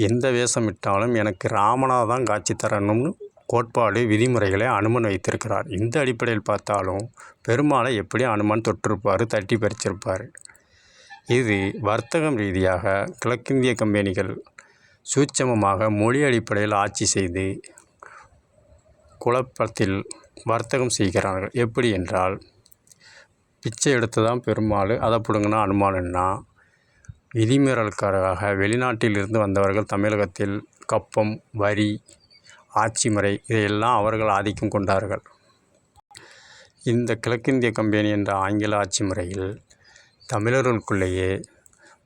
எந்த வேஷமிட்டாலும் எனக்கு ராமனாக தான் காட்சி தரணும்னு கோட்பாடு விதிமுறைகளை அனுமன் வைத்திருக்கிறார். இந்த அடிப்படையில் பார்த்தாலும் பெருமாளை எப்படி அனுமன் தொட்டிருப்பார், தட்டி பறிச்சிருப்பார்? இது வர்த்தகம் ரீதியாக கிழக்கிந்திய கம்பெனிகள் சூட்சமமாக மொழி அடிப்படையில் ஆட்சி செய்து குழப்பத்தில் வர்த்தகம் செய்கிறார்கள். எப்படி என்றால், பிச்சை எடுத்ததான் பெருமாள், அதை பிடுங்கினா அனுமானுன்னா, விதிமீறலுக்காக வெளிநாட்டிலிருந்து வந்தவர்கள் தமிழகத்தில் கப்பம், வரி, ஆட்சி முறை இதையெல்லாம் அவர்கள் ஆதிக்கம் கொண்டார்கள். இந்த கிழக்கிந்திய கம்பெனி என்ற ஆங்கில ஆட்சி முறையில் தமிழர்களுக்குள்ளேயே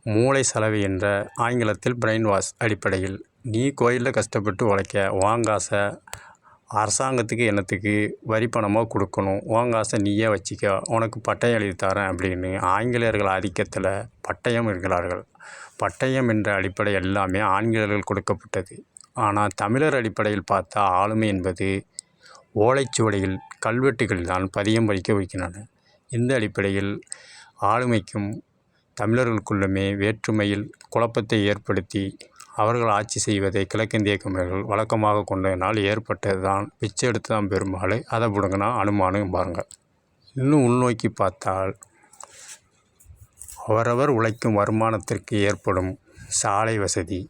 மூளை சலவை என்ற ஆங்கிலத்தில் பிரெயின் வாஷ் அடிப்படையில், நீ கோயிலில் கஷ்டப்பட்டு உழைக்க, வாங்காசை அரசாங்கத்துக்கு என்னத்துக்கு வரி பணமாக கொடுக்கணும், வாங்காசை நீயே வச்சிக்க, உனக்கு பட்டயம் எழுதி தரேன் அப்படின்னு ஆங்கிலேயர்கள் ஆதிக்கத்தில் பட்டயம் இருக்கிறார்கள். பட்டயம் என்ற அடிப்படை எல்லாமே ஆங்கிலேயர்கள் கொடுக்கப்பட்டது. ஆனால் தமிழர் அடிப்படையில் பார்த்தா ஆளுமை என்பது ஓலைச்சுவடியில் கல்வெட்டுகளில் தான் பதியம் வைக்க வைக்கின்றன. இந்த அடிப்படையில் ஆளுமைக்கும் தமிழர்களுக்குள்ளுமே வேற்றுமையில் குழப்பத்தை ஏற்படுத்தி அவர்கள் ஆட்சி செய்வதை கிழக்கிந்திய கம்பெனிகள் வழக்கமாக கொண்டதனால் ஏற்பட்டது தான். பிச்சை எடுத்து தான் பெருமாள், அதை பிடுங்கினா அனுமானும் பாருங்க. இன்னும் உள்நோக்கி பார்த்தால் அவரவர் உழைக்கும் வருமானத்திற்கு ஏற்படும் சாலை வசதி,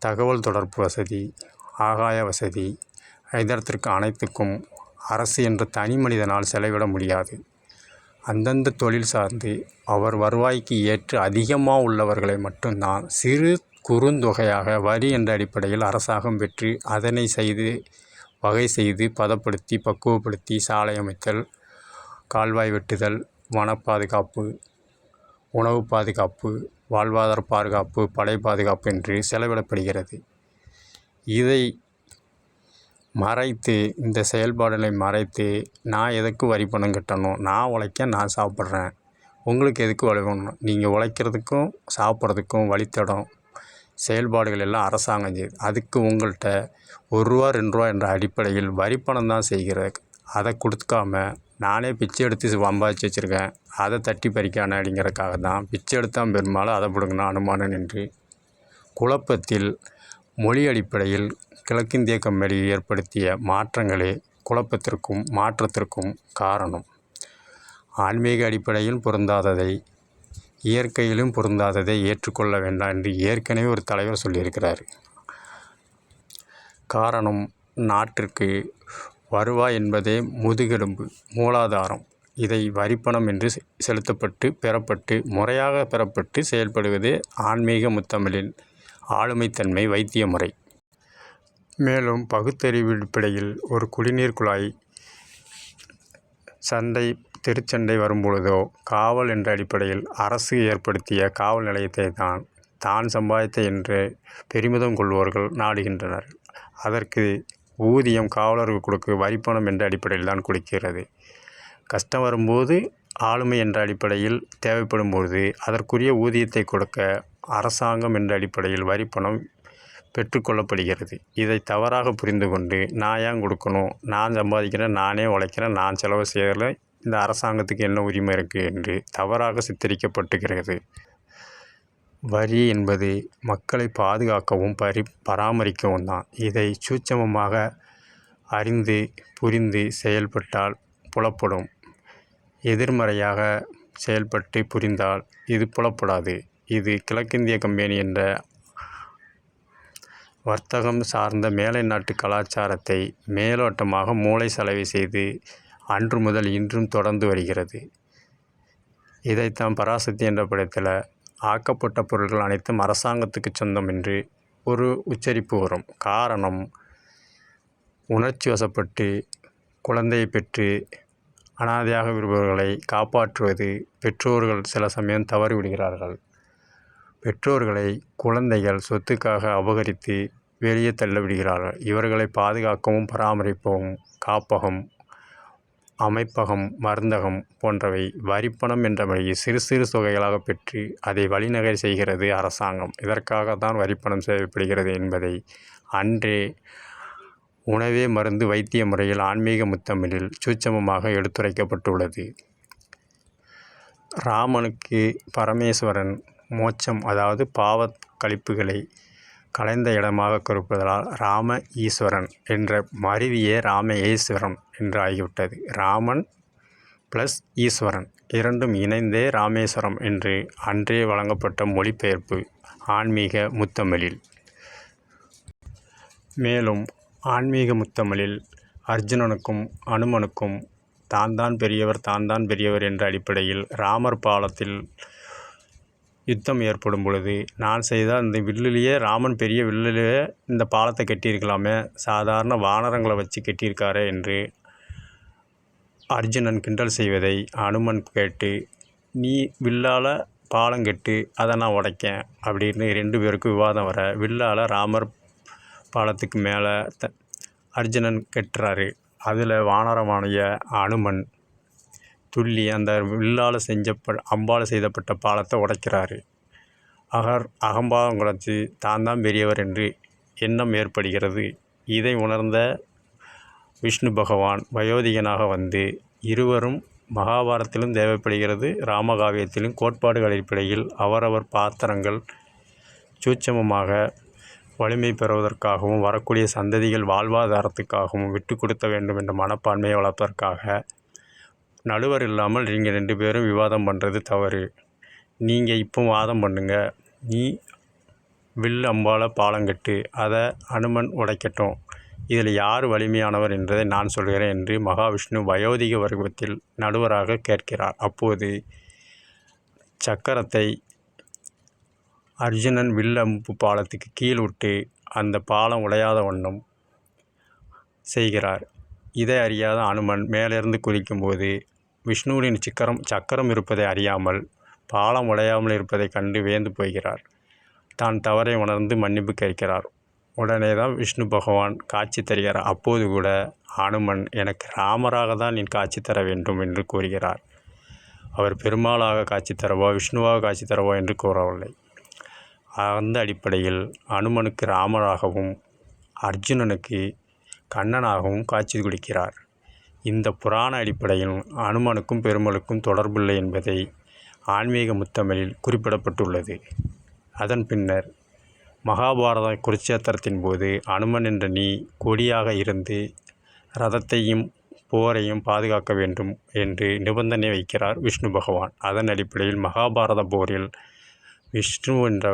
தகவல் தொடர்பு வசதி, ஆகாய வசதி, இதற்கு அனைத்துக்கும் அரசு என்ற தனி மனிதனால் செலவிட முடியாது. அந்தந்த தொழில் சார்ந்து அவர் வருவாய்க்கு ஏற்று அதிகமாக உள்ளவர்களை மட்டும்தான் சிறு குறுந்தொகையாக வரி என்ற அடிப்படையில் அரசாங்கம் பெற்று அதனை வகை செய்து பதப்படுத்தி பக்குவப்படுத்தி சாலை அமைத்தல், கால்வாய் வெட்டுதல், வன பாதுகாப்பு, உணவு பாதுகாப்பு, வாழ்வாதார பாதுகாப்பு, படை பாதுகாப்பு என்று செலவிடப்படுகிறது. இதை மறைத்து, இந்த செயல்பாடுகளை மறைத்து, நான் எதுக்கு வரி பணம் கட்டணும், நான் உழைக்க நான் சாப்பிட்றேன், உங்களுக்கு எதுக்கு உழைக்கணும், நீங்கள் உழைக்கிறதுக்கும் சாப்பிட்றதுக்கும் வழித்தடம் செயல்பாடுகள் எல்லாம் அரசாங்கம் செய்யுது. அதுக்கு உங்கள்கிட்ட ரூபா 2 என்ற அடிப்படையில் வரி பணம் தான் செய்கிறது. அதை கொடுக்காம நானே பிச்சை எடுத்து சம்பாதிச்சு வச்சுருக்கேன், அதை தட்டி பறிக்கானே அப்படிங்கிறதுக்காக தான் பிச்சை எடுத்தான் பெருமாள், அதை பிடுங்கினா அனுமானன் என்று குழப்பத்தில் மொழி அடிப்படையில் கிழக்கிந்திய கம்பெனி ஏற்படுத்திய மாற்றங்களே குழப்பத்திற்கும் மாற்றத்திற்கும் காரணம். ஆன்மீக அடிப்படையில் பொருந்தாததை இயற்கையிலும் பொருந்தாததை ஏற்றுக்கொள்ள வேண்டாம் என்று ஏற்கனவே ஒரு தலைவர் சொல்லியிருக்கிறார். காரணம், நாட்டிற்கு வருவாய் என்பதே முதுகெலும்பு, மூலாதாரம். இதை வரிப்பணம் என்று செலுத்தப்பட்டு பெறப்பட்டு முறையாக பெறப்பட்டு செயல்படுவதே ஆன்மீக முத்தமிழின் ஆளுமைத்தன்மை வைத்திய முறை. மேலும் பகுத்தறிவு அடிப்படையில் ஒரு குடிநீர் குழாய் தெருச்சண்டை வரும்பொழுதோ காவல் என்ற அடிப்படையில் அரசு ஏற்படுத்திய காவல் நிலையத்தை தான் சம்பாதித்த என்று பெருமிதம் கொள்வோர்கள் நாடுகின்றனர். அதற்கு ஊதியம் காவலர்கள் கொடுக்க வரிப்பணம் என்ற அடிப்படையில் தான் கொடுக்கிறது. கஷ்டம் வரும்போது ஆளுமை என்ற அடிப்படையில் தேவைப்படும்போது அதற்குரிய ஊதியத்தை கொடுக்க அரசாங்கம் என்ற அடிப்படையில் வரிப்பணம் பெற்றுக்கொள்ளப்படுகிறது. இதை தவறாக புரிந்து கொண்டு நான் ஏன் கொடுக்கணும், நான் சம்பாதிக்கிறேன், நானே உழைக்கிறேன், நான் செலவு செய்யலை, இந்த அரசாங்கத்துக்கு என்ன உரிமை இருக்குது என்று தவறாக சித்தரிக்கப்பட்டுகிறது. வரி என்பது மக்களை பாதுகாக்கவும் பராமரிக்கவும் தான். இதை சூட்சமமாக அறிந்து புரிந்து செயல்பட்டால் புலப்படும். எதிர்மறையாக செயல்பட்டு புரிந்தால் இது புலப்படாது. இது கிழக்கிந்திய கம்பெனி என்ற வர்த்தகம் சார்ந்த மேலை நாட்டு கலாச்சாரத்தை மேலோட்டமாக மூளை சலவை செய்து அன்று முதல் இன்றும் தொடர்ந்து வருகிறது. இதைத்தான் பராசக்தி என்ற படத்தில் ஆக்கப்பட்ட பொருட்கள் அனைத்தும் அரசாங்கத்துக்கு சொந்தம் என்று ஒரு உச்சரிப்பு வரும். காரணம், உணர்ச்சி வசப்பட்டு குழந்தையை பெற்று அனாதையாக விடுபவர்களை காப்பாற்றுவது பெற்றோர்கள் சில சமயம் தவறி விடுகிறார்கள். பெற்றோர்களை குழந்தைகள் சொத்துக்காக அபகரித்து வெளியே தள்ளவிடுகிறார்கள். இவர்களை பாதுகாக்கவும் பராமரிப்பவும் காப்பகம், அமைப்பகம், மருந்தகம் போன்றவை வரிப்பணம் என்ற வழியில் சிறு சிறு தொகைகளாக பெற்று அதை வழிநகை செய்கிறது அரசாங்கம். இதற்காக தான் வரிப்பணம் தேவைப்படுகிறது என்பதை அன்றே உணவே மருந்து வைத்திய முறையில் ஆன்மீக முத்தமிழில் சூட்சமமாக எடுத்துரைக்கப்பட்டுள்ளது. ராமனுக்கு பரமேஸ்வரன் மோட்சம், அதாவது பாவ கழிப்புகளை கலைந்த இடமாக கருப்பதால் ராம ஈஸ்வரன் என்ற மருவியே ராமேஸ்வரம் என்று ஆகிவிட்டது. ராமன் ப்ளஸ் ஈஸ்வரன் இரண்டும் இணைந்தே ராமேஸ்வரம் என்று அன்றே வழங்கப்பட்ட மொழிபெயர்ப்பு ஆன்மீக முத்தமிழில். மேலும் ஆன்மீக முத்தமிழில் அர்ஜுனனுக்கும் அனுமனுக்கும் தான் பெரியவர் என்ற அடிப்படையில் ராமர் பாலத்தில் யுத்தம் ஏற்படும் பொழுது, நான் செய்தால் இந்த வில்லுலேயே ராமன் பெரிய வில்லுலேயே இந்த பாலத்தை கட்டியிருக்கலாமே, சாதாரண வானரங்களை வச்சு கட்டியிருக்காரே என்று அர்ஜுனன் கிண்டல் செய்வதை அனுமன் கேட்டு, நீ வில்லால் பாலம் கட்டு, அதை நான் உடைக்கேன் அப்படின்னு 2 பேருக்கும் விவாதம் வர வில்லால் ராமர் பாலத்துக்கு மேலே அர்ஜுனன் கட்டுறாரு. அதில் வானரமானிய அனுமன் துள்ளி அந்த வில்லால் அம்பால் செய்தப்பட்ட பாலத்தை உடைக்கிறாரு. அகம்பாவம் குறைச்சி தான் பெரியவர் என்று எண்ணம் ஏற்படுகிறது. இதை உணர்ந்த விஷ்ணு பகவான் வயோதிகனாக வந்து இருவரும் மகாபாரதத்திலும் தேவைப்படுகிறது, ராமகாவியத்திலும் கோட்பாடுகள் அடிப்படையில் அவரவர் பாத்திரங்கள் சூட்சமமாக வலிமை பெறுவதற்காகவும் வரக்கூடிய சந்ததிகள் வாழ்வாதாரத்துக்காகவும் விட்டு கொடுக்க வேண்டும் என்ற மனப்பான்மையை வளர்ப்பதற்காக நடுவர் இல்லாமல் நீங்கள் 2 பேரும் விவாதம் பண்ணுறது தவறு. நீங்கள் இப்போ வாதம் பண்ணுங்க. நீ வில் அம்பால் பாலங்கட்டு, அதை அனுமன் உடைக்கட்டும். இதில் யார் வலிமையானவர் என்றதை நான் சொல்கிறேன் என்று மகாவிஷ்ணு வயோதிக வடிவத்தில் நடுவராக கேட்கிறார். அப்போது சக்கரத்தை அர்ஜுனன் வில் அம்பு பாலத்துக்கு கீழ் விட்டு அந்த பாலம் உடையாத வண்ணம் செய்கிறார். இதை அறியாத அனுமன் மேலிருந்து குதிக்கும்போது விஷ்ணுவின் சக்கரம் இருப்பதை அறியாமல் பாலம் உடையாமல் இருப்பதை கண்டு வியந்து போகிறார். தான் தவறை உணர்ந்து மன்னிப்பு கேட்கிறார். உடனே தான் விஷ்ணு பகவான் காட்சி தருகிறார். அப்போது கூட அனுமன் எனக்கு ராமராக தான் நீ காட்சி தர வேண்டும் என்று கூறுகிறார். அவர் பெருமாளாக காட்சி தரவோ விஷ்ணுவாக காட்சி தரவோ என்று கூறவில்லை. அந்த அடிப்படையில் அனுமனுக்கு ராமராகவும் அர்ஜுனனுக்கு கண்ணனாகவும் காட்சி கொடுக்கிறார். இந்த புராண அடிப்படையில் அனுமனுக்கும் பெருமாளுக்கும் தொடர்பில்லை என்பதை ஆன்மீக முத்தமிழில் குறிப்பிடப்பட்டுள்ளது. அதன் பின்னர் மகாபாரத குருட்சேத்திரத்தின் போது அனுமன் என்ற நீ கொடியாக இருந்து ரதத்தையும் போரையும் பாதுகாக்க வேண்டும் என்று நிபந்தனை வைக்கிறார் விஷ்ணு பகவான். அதன் அடிப்படையில் மகாபாரத போரில் விஷ்ணு என்ற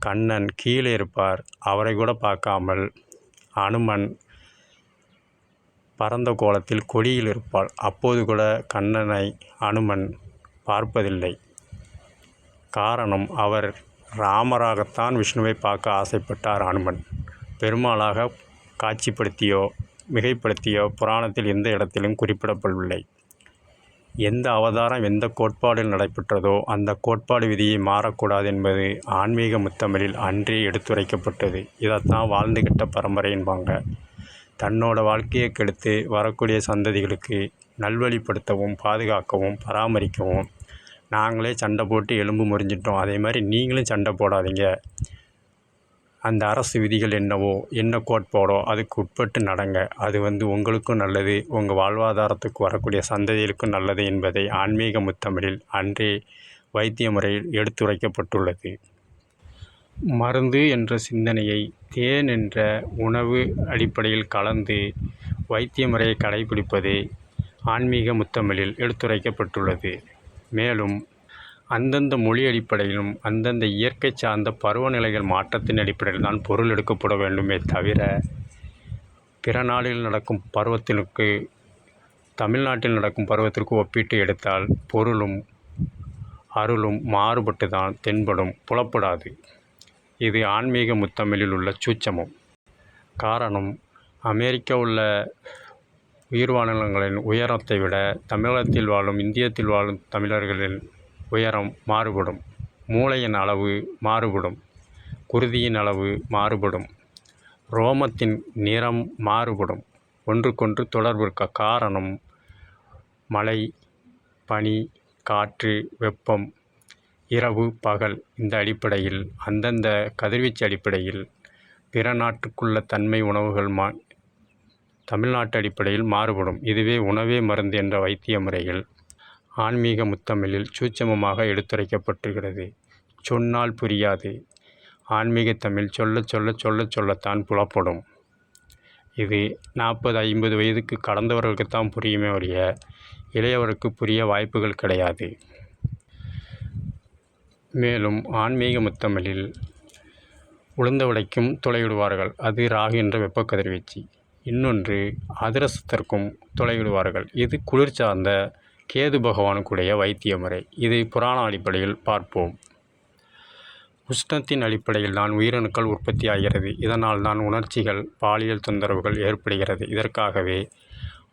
கண்ணன் கீழே இருப்பார். அவரை கூட பார்க்காமல் அனுமன் பரந்த கோலத்தில் கொடியில் இருப்பாள். அப்போது கூட கண்ணனை அனுமன் பார்ப்பதில்லை. காரணம், அவர் ராமராகத்தான் விஷ்ணுவை பார்க்க ஆசைப்பட்டார். அனுமன் பெருமாளாக காட்சிப்படுத்தியோ மிகைப்படுத்தியோ புராணத்தில் எந்த இடத்திலும் குறிப்பிடப்படவில்லை. எந்த அவதாரம் எந்த கோட்பாடில் நடைபெற்றதோ அந்த கோட்பாடு விதியை மாறக்கூடாது என்பது ஆன்மீக முத்தமிழில் அன்றே எடுத்துரைக்கப்பட்டது. இதைத்தான் வாழ்ந்துகிட்ட பரம்பரை என்பாங்க. தன்னோட வாழ்க்கையை கெடுத்து வரக்கூடிய சந்ததிகளுக்கு நல்வழிப்படுத்தவும் பாதுகாக்கவும் பராமரிக்கவும் நாங்களே சண்டை போட்டு எலும்பு முறிஞ்சிட்டோம், அதே மாதிரி நீங்களும் சண்டை போடாதீங்க. அந்த அரசு விதிகள் என்னவோ என்ன கோட்பாடோ அதுக்கு உட்பட்டு நடங்க. அது உங்களுக்கும் நல்லது, உங்கள் வாழ்வாதாரத்துக்கு வரக்கூடிய சந்ததிகளுக்கும் நல்லது என்பதை ஆன்மீக முத்தமிழில் அன்றே வைத்திய முறையில் எடுத்துரைக்கப்பட்டுள்ளது. மருந்து என்ற சிந்தனையை தேன் என்ற உணவு அடிப்படையில் கலந்து வைத்திய முறையை கடைபிடிப்பதே ஆன்மீக முத்தமிழில் எடுத்துரைக்கப்பட்டுள்ளது. மேலும் அந்தந்த மொழி அடிப்படையிலும் அந்தந்த இயற்கை சார்ந்த பருவநிலைகள் மாற்றத்தின் அடிப்படையில் தான் பொருள் எடுக்கப்பட வேண்டுமே தவிர பிற நாடுகளில் நடக்கும் பருவத்திற்கு தமிழ்நாட்டில் நடக்கும் பருவத்திற்கு ஒப்பிட்டு எடுத்தால் பொருளும் அருளும் மாறுபட்டு தான் தென்படும், புலப்படாது. இது ஆன்மீக முத்தமிழில் உள்ள சூட்சமம். காரணம், அமெரிக்கா உள்ள உயிர்வானங்களின் உயரத்தை விட தமிழகத்தில் வாழும் இந்தியத்தில் வாழும் தமிழர்களின் உயரம் மாறுபடும். மூளையின் அளவு மாறுபடும். குருதியின் அளவு மாறுபடும். ரோமத்தின் நிறம் மாறுபடும். ஒன்றுக்கொன்று தொடர்பு இருக்க காரணம் மழை, பனி, காற்று, வெப்பம், இரவு, பகல் இந்த அடிப்படையில் அந்தந்த கதிர்வீச்சு அடிப்படையில் பிற நாட்டுக்குள்ள தன்மை உணவுகள் தமிழ்நாட்டு அடிப்படையில் மாறுபடும். இதுவே உணவே மருந்து என்ற வைத்திய முறையில் ஆன்மீக முத்தமிழில் சூட்சமமாக எடுத்துரைக்கப்பட்டிருக்கிறது. சொன்னால் புரியாது. ஆன்மீக தமிழ் சொல்ல சொல்ல சொல்ல சொல்லத்தான் புலப்படும். இது 40-50 வயதுக்கு கடந்தவர்களுக்குத்தான் புரியுமே ஒழிய இளையவருக்கு புரிய வாய்ப்புகள் கிடையாது. மேலும் ஆன்மீக முத்தமிழில் உளுந்த உடைக்கும் துளையிடுவார்கள். அது ராகு என்ற வெப்ப கதிர்வீச்சு. இன்னொன்று அதிரசத்திற்கும் துளையிடுவார்கள். இது குளிர் சார்ந்த கேது பகவானுக்குடைய வைத்திய முறை. இதை புராண அடிப்படையில் பார்ப்போம். உஷ்ணத்தின் அடிப்படையில் தான் உயிரணுக்கள் உற்பத்தி ஆகிறது. இதனால் தான் உணர்ச்சிகள் பாலியல் தொந்தரவுகள் ஏற்படுகிறது. இதற்காகவே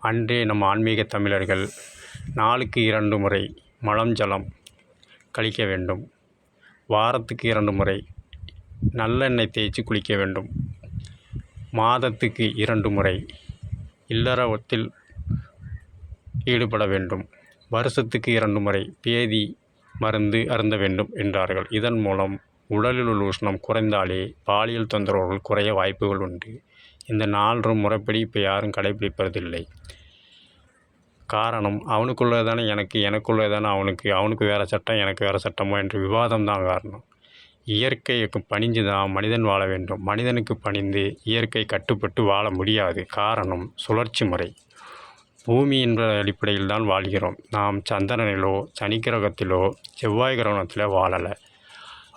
அன்றே நம் ஆன்மீக தமிழர்கள் நாளுக்கு 2 முறை மலம் ஜலம் கழிக்க வேண்டும். வாரத்துக்கு 2 முறை நல்லெண்ணெய் தேய்ச்சி குளிக்க வேண்டும். மாதத்துக்கு 2 முறை இல்லறத்தில் ஈடுபட வேண்டும். வருஷத்துக்கு 2 முறை பேதி மருந்து அருந்த வேண்டும் என்றார்கள். இதன் மூலம் உடலில் உள்ள உஷ்ணம் குறைந்தாலே பாலியல் தொந்தரவுகள் குறைய வாய்ப்புகள் உண்டு. இந்த 4 முறைப்படி இப்போ யாரும் கடைபிடிப்பதில்லை. காரணம், அவனுக்குள்ளதானே எனக்கு, எனக்குள்ளதானே அவனுக்கு வேறு சட்டம் எனக்கு வேறு சட்டமோ என்ற விவாதம் தான் காரணம். இயற்கைக்கு பணிஞ்சு தான் மனிதன் வாழ வேண்டும். மனிதனுக்கு பணிந்து இயற்கை கட்டுப்பட்டு வாழ முடியாது. காரணம் சுழற்சி முறை. பூமி என்ற அடிப்படையில் தான் வாழ்கிறோம். நாம் சந்திரனிலோ சனி கிரகத்திலோ செவ்வாய் கிரகணத்திலோ வாழலை.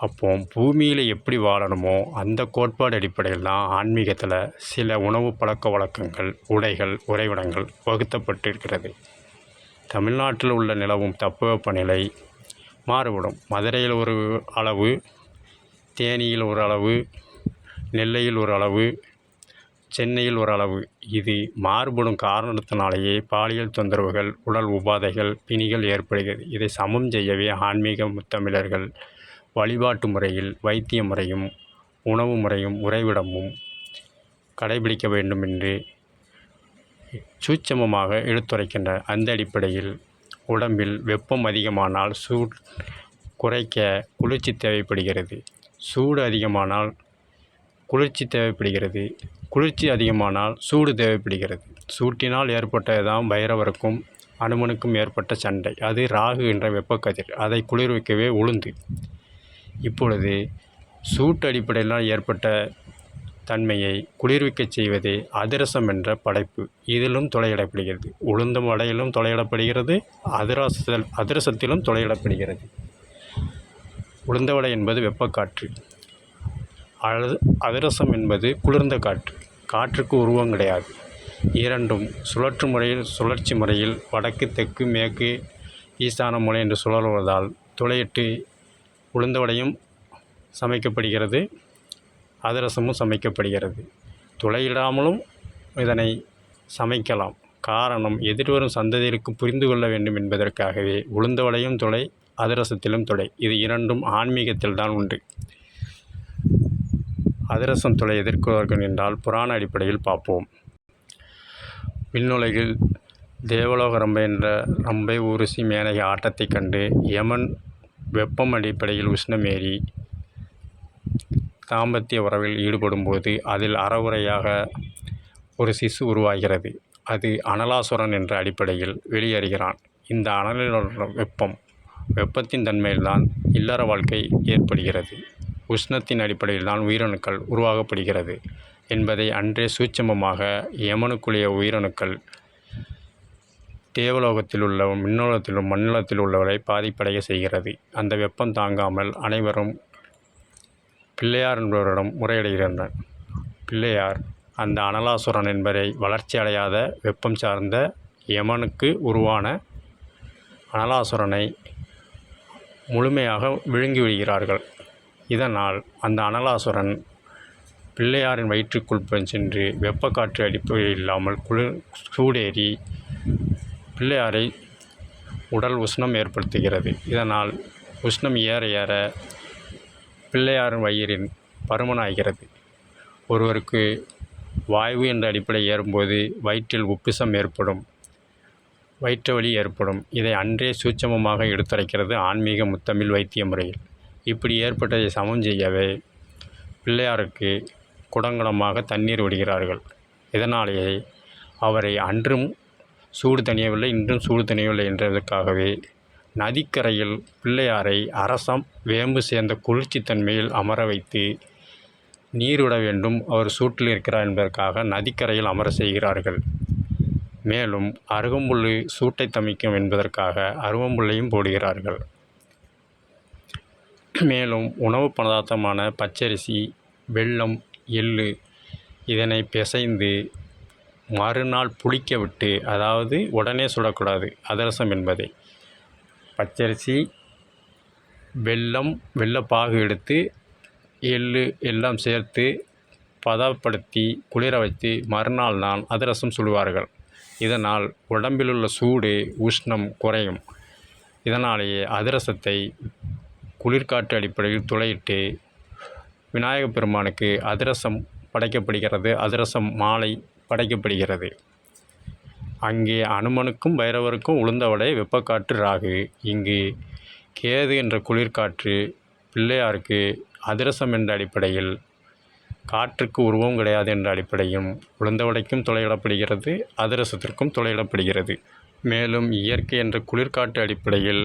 அப்போ பூமியில் எப்படி வாழணுமோ அந்த கோட்பாடு அடிப்படையில் தான் ஆன்மீகத்தில் சில உணவு பழக்க வழக்கங்கள், உடைகள், உறைவிடங்கள் வகுக்கப்பட்டிருக்கிறது. தமிழ்நாட்டில் உள்ள நிலவும் தட்பவெப்பநிலை மாறுபடும். மதுரையில் ஒரு அளவு, தேனியில் ஒரு அளவு, நெல்லையில் ஒரு அளவு, சென்னையில் ஒரு அளவு. இது மாறுபடும் காரணத்தினாலேயே பாலியல் தொந்தரவுகள், உடல் உபாதைகள், பிணிகள் ஏற்படுகிறது. இதை சமம் செய்யவே ஆன்மீக முத்தமிழர்கள் வழிபாட்டு முறையில் வைத்திய முறையும் உணவு முறையும் உறைவிடமும் கடைபிடிக்க வேண்டும் என்று சூட்சமமாக எடுத்துரைக்கின்றனர். அந்த அடிப்படையில் உடம்பில் வெப்பம் அதிகமானால் சூடு குறைக்க குளிர்ச்சி தேவைப்படுகிறது. சூடு அதிகமானால் குளிர்ச்சி தேவைப்படுகிறது. குளிர்ச்சி அதிகமானால் சூடு தேவைப்படுகிறது. சூட்டினால் ஏற்பட்டது தான் பைரவருக்கும் அனுமனுக்கும் ஏற்பட்ட சண்டை. அது ராகு என்ற வெப்பக்கதிர். அதை குளிர்விக்கவே உளுந்து. இப்பொழுது சூட்டு அடிப்படையினால் ஏற்பட்ட தன்மையை குளிர்விக்கச் செய்வதே அதிரசம் என்ற படைப்பு. இதிலும் துளையிடப்படுகிறது. உளுந்தும் வடையிலும் துளையிடப்படுகிறது. அதிரசத்திலும் துளையிடப்படுகிறது. உளுந்த வடை என்பது வெப்பக்காற்று. அதிரசம் என்பது குளிர்ந்த காற்று. காற்றுக்கு உருவம் கிடையாது. இரண்டும் சுழற்சி முறையில் வடக்கு, தெற்கு, மேற்கு, ஈசான மூலை என்று சுழல்வதால் துளையிட்டு உளுந்த வடையும் சமைக்கப்படுகிறது, அதிரசமும் சமைக்கப்படுகிறது. துளையிடாமலும் இதனை சமைக்கலாம். காரணம் எதிர்வரும் சந்ததியிற்கு புரிந்து கொள்ள வேண்டும் என்பதற்காகவே உளுந்த வடையும் துளை, அதிரசத்திலும் துளை. இது இரண்டும் ஆன்மீகத்தில் தான் உண்டு. அதிரசம் துளை எதிர்க்குவார்கள் என்றால் புராண அடிப்படையில் பார்ப்போம். விண்ணுலகில் தேவலோக ரம்பை என்ற ரம்பை ஊர்வசி மேனகை ஆட்டத்தை கண்டு யமன் வெப்பம் அடிப்படையில் உஷ்ணமேறி தாம்பத்திய உறவில் ஈடுபடும்போது அதில் அறவுரையாக ஒரு சிசு உருவாகிறது. அது அனலாசுரன் என்ற அடிப்படையில் வெளியேறுகிறான். இந்த அனலில் வெப்பத்தின் தன்மையில்தான் இல்லற வாழ்க்கை ஏற்படுகிறது. உஷ்ணத்தின் அடிப்படையில் தான் உயிரணுக்கள் உருவாகப்படுகிறது என்பதை அன்றே சூட்சமமாக யமனுக்குரிய உயிரணுக்கள் தேவலோகத்தில் உள்ள மின்னோலத்திலும் மண்ணிலத்தில் உள்ளவரை பாதிப்படைய செய்கிறது. அந்த வெப்பம் தாங்காமல் அனைவரும் பிள்ளையார் என்பவரிடம் முறையிடுகின்றனர். பிள்ளையார் அந்த அனலாசுரன் என்பதை வளர்ச்சி அடையாத வெப்பம் சார்ந்த யமனுக்கு உருவான அனலாசுரனை முழுமையாக விழுங்கிவிடுகிறார்கள். இதனால் அந்த அனலாசுரன் பிள்ளையாரின் வயிற்றுக்குள் சென்று வெப்பக்காற்று அடிப்படையில் இல்லாமல் சூடேறி பிள்ளையாரை உடல் உஷ்ணம் ஏற்படுத்துகிறது. இதனால் உஷ்ணம் ஏற ஏற பிள்ளையாரின் வயிறின் பருமனாகிறது. ஒருவருக்கு வாயு என்ற அடிப்படை ஏறும்போது வயிற்றில் உப்புசம் ஏற்படும், வயிற்று வலி ஏற்படும். இதை அன்றே சூட்சமமாக எடுத்துரைக்கிறது ஆன்மீக முத்தமிழ் வைத்திய முறையில். இப்படி ஏற்பட்டதை சமம் செய்யவே பிள்ளையாருக்கு குடங்குடமாக தண்ணீர் விடுகிறார்கள். இதனாலேயே அவரை அன்றும் சூடு தணியவில்லை, இன்றும் சூடு தணியவில்லை என்றதற்காகவே நதிக்கரையில் பிள்ளையாரை அரசம் வேம்பு சேர்ந்த குளிர்ச்சி தன்மையில் அமர வைத்து நீர் விட வேண்டும், அவர் சூட்டில் இருக்கிறார் என்பதற்காக நதிக்கரையில் அமர செய்கிறார்கள். மேலும் அருகம்புல் சூட்டை தணிக்கும் என்பதற்காக அருகம்புல்லையும் போடுகிறார்கள். மேலும் உணவு பதார்த்தமான பச்சரிசி, வெல்லம், எள்ளு இதனை பிசைந்து மறுநாள் புளிக்க விட்டு, அதாவது உடனே சுடக்கூடாது அதிரசம் என்பதை, பச்சரிசி, வெல்லம், வெல்லப்பாகு எடுத்து எள்ளு எல்லாம் சேர்த்து பதப்படுத்தி குளிர வைத்து மறுநாள் தான் அதிரசம் சுடுவார்கள். இதனால் உடம்பிலுள்ள சூடு உஷ்ணம் குறையும். இதனாலேயே அதிரசத்தை குளிர்காற்று அடிப்படையில் துளையிட்டு விநாயகப் பெருமானுக்கு அதிரசம் படைக்கப்படுகிறது. அதிரசம் மாலை படைக்கப்படுகிறது. அங்கே அனுமனுக்கும் பைரவருக்கும் உளுந்த வடை வெப்பக்காற்று ராகு. இங்கு கேது என்ற குளிர்காற்று பிள்ளையாருக்கு அதிரசம் என்ற அடிப்படையில் காற்றுக்கு உருவம் கிடையாது என்ற அடிப்படையும் உளுந்த வடைக்கும் துளையிடப்படுகிறது, அதிரசத்திற்கும் துளையிடப்படுகிறது. மேலும் இயற்கை என்ற குளிர்காற்று அடிப்படையில்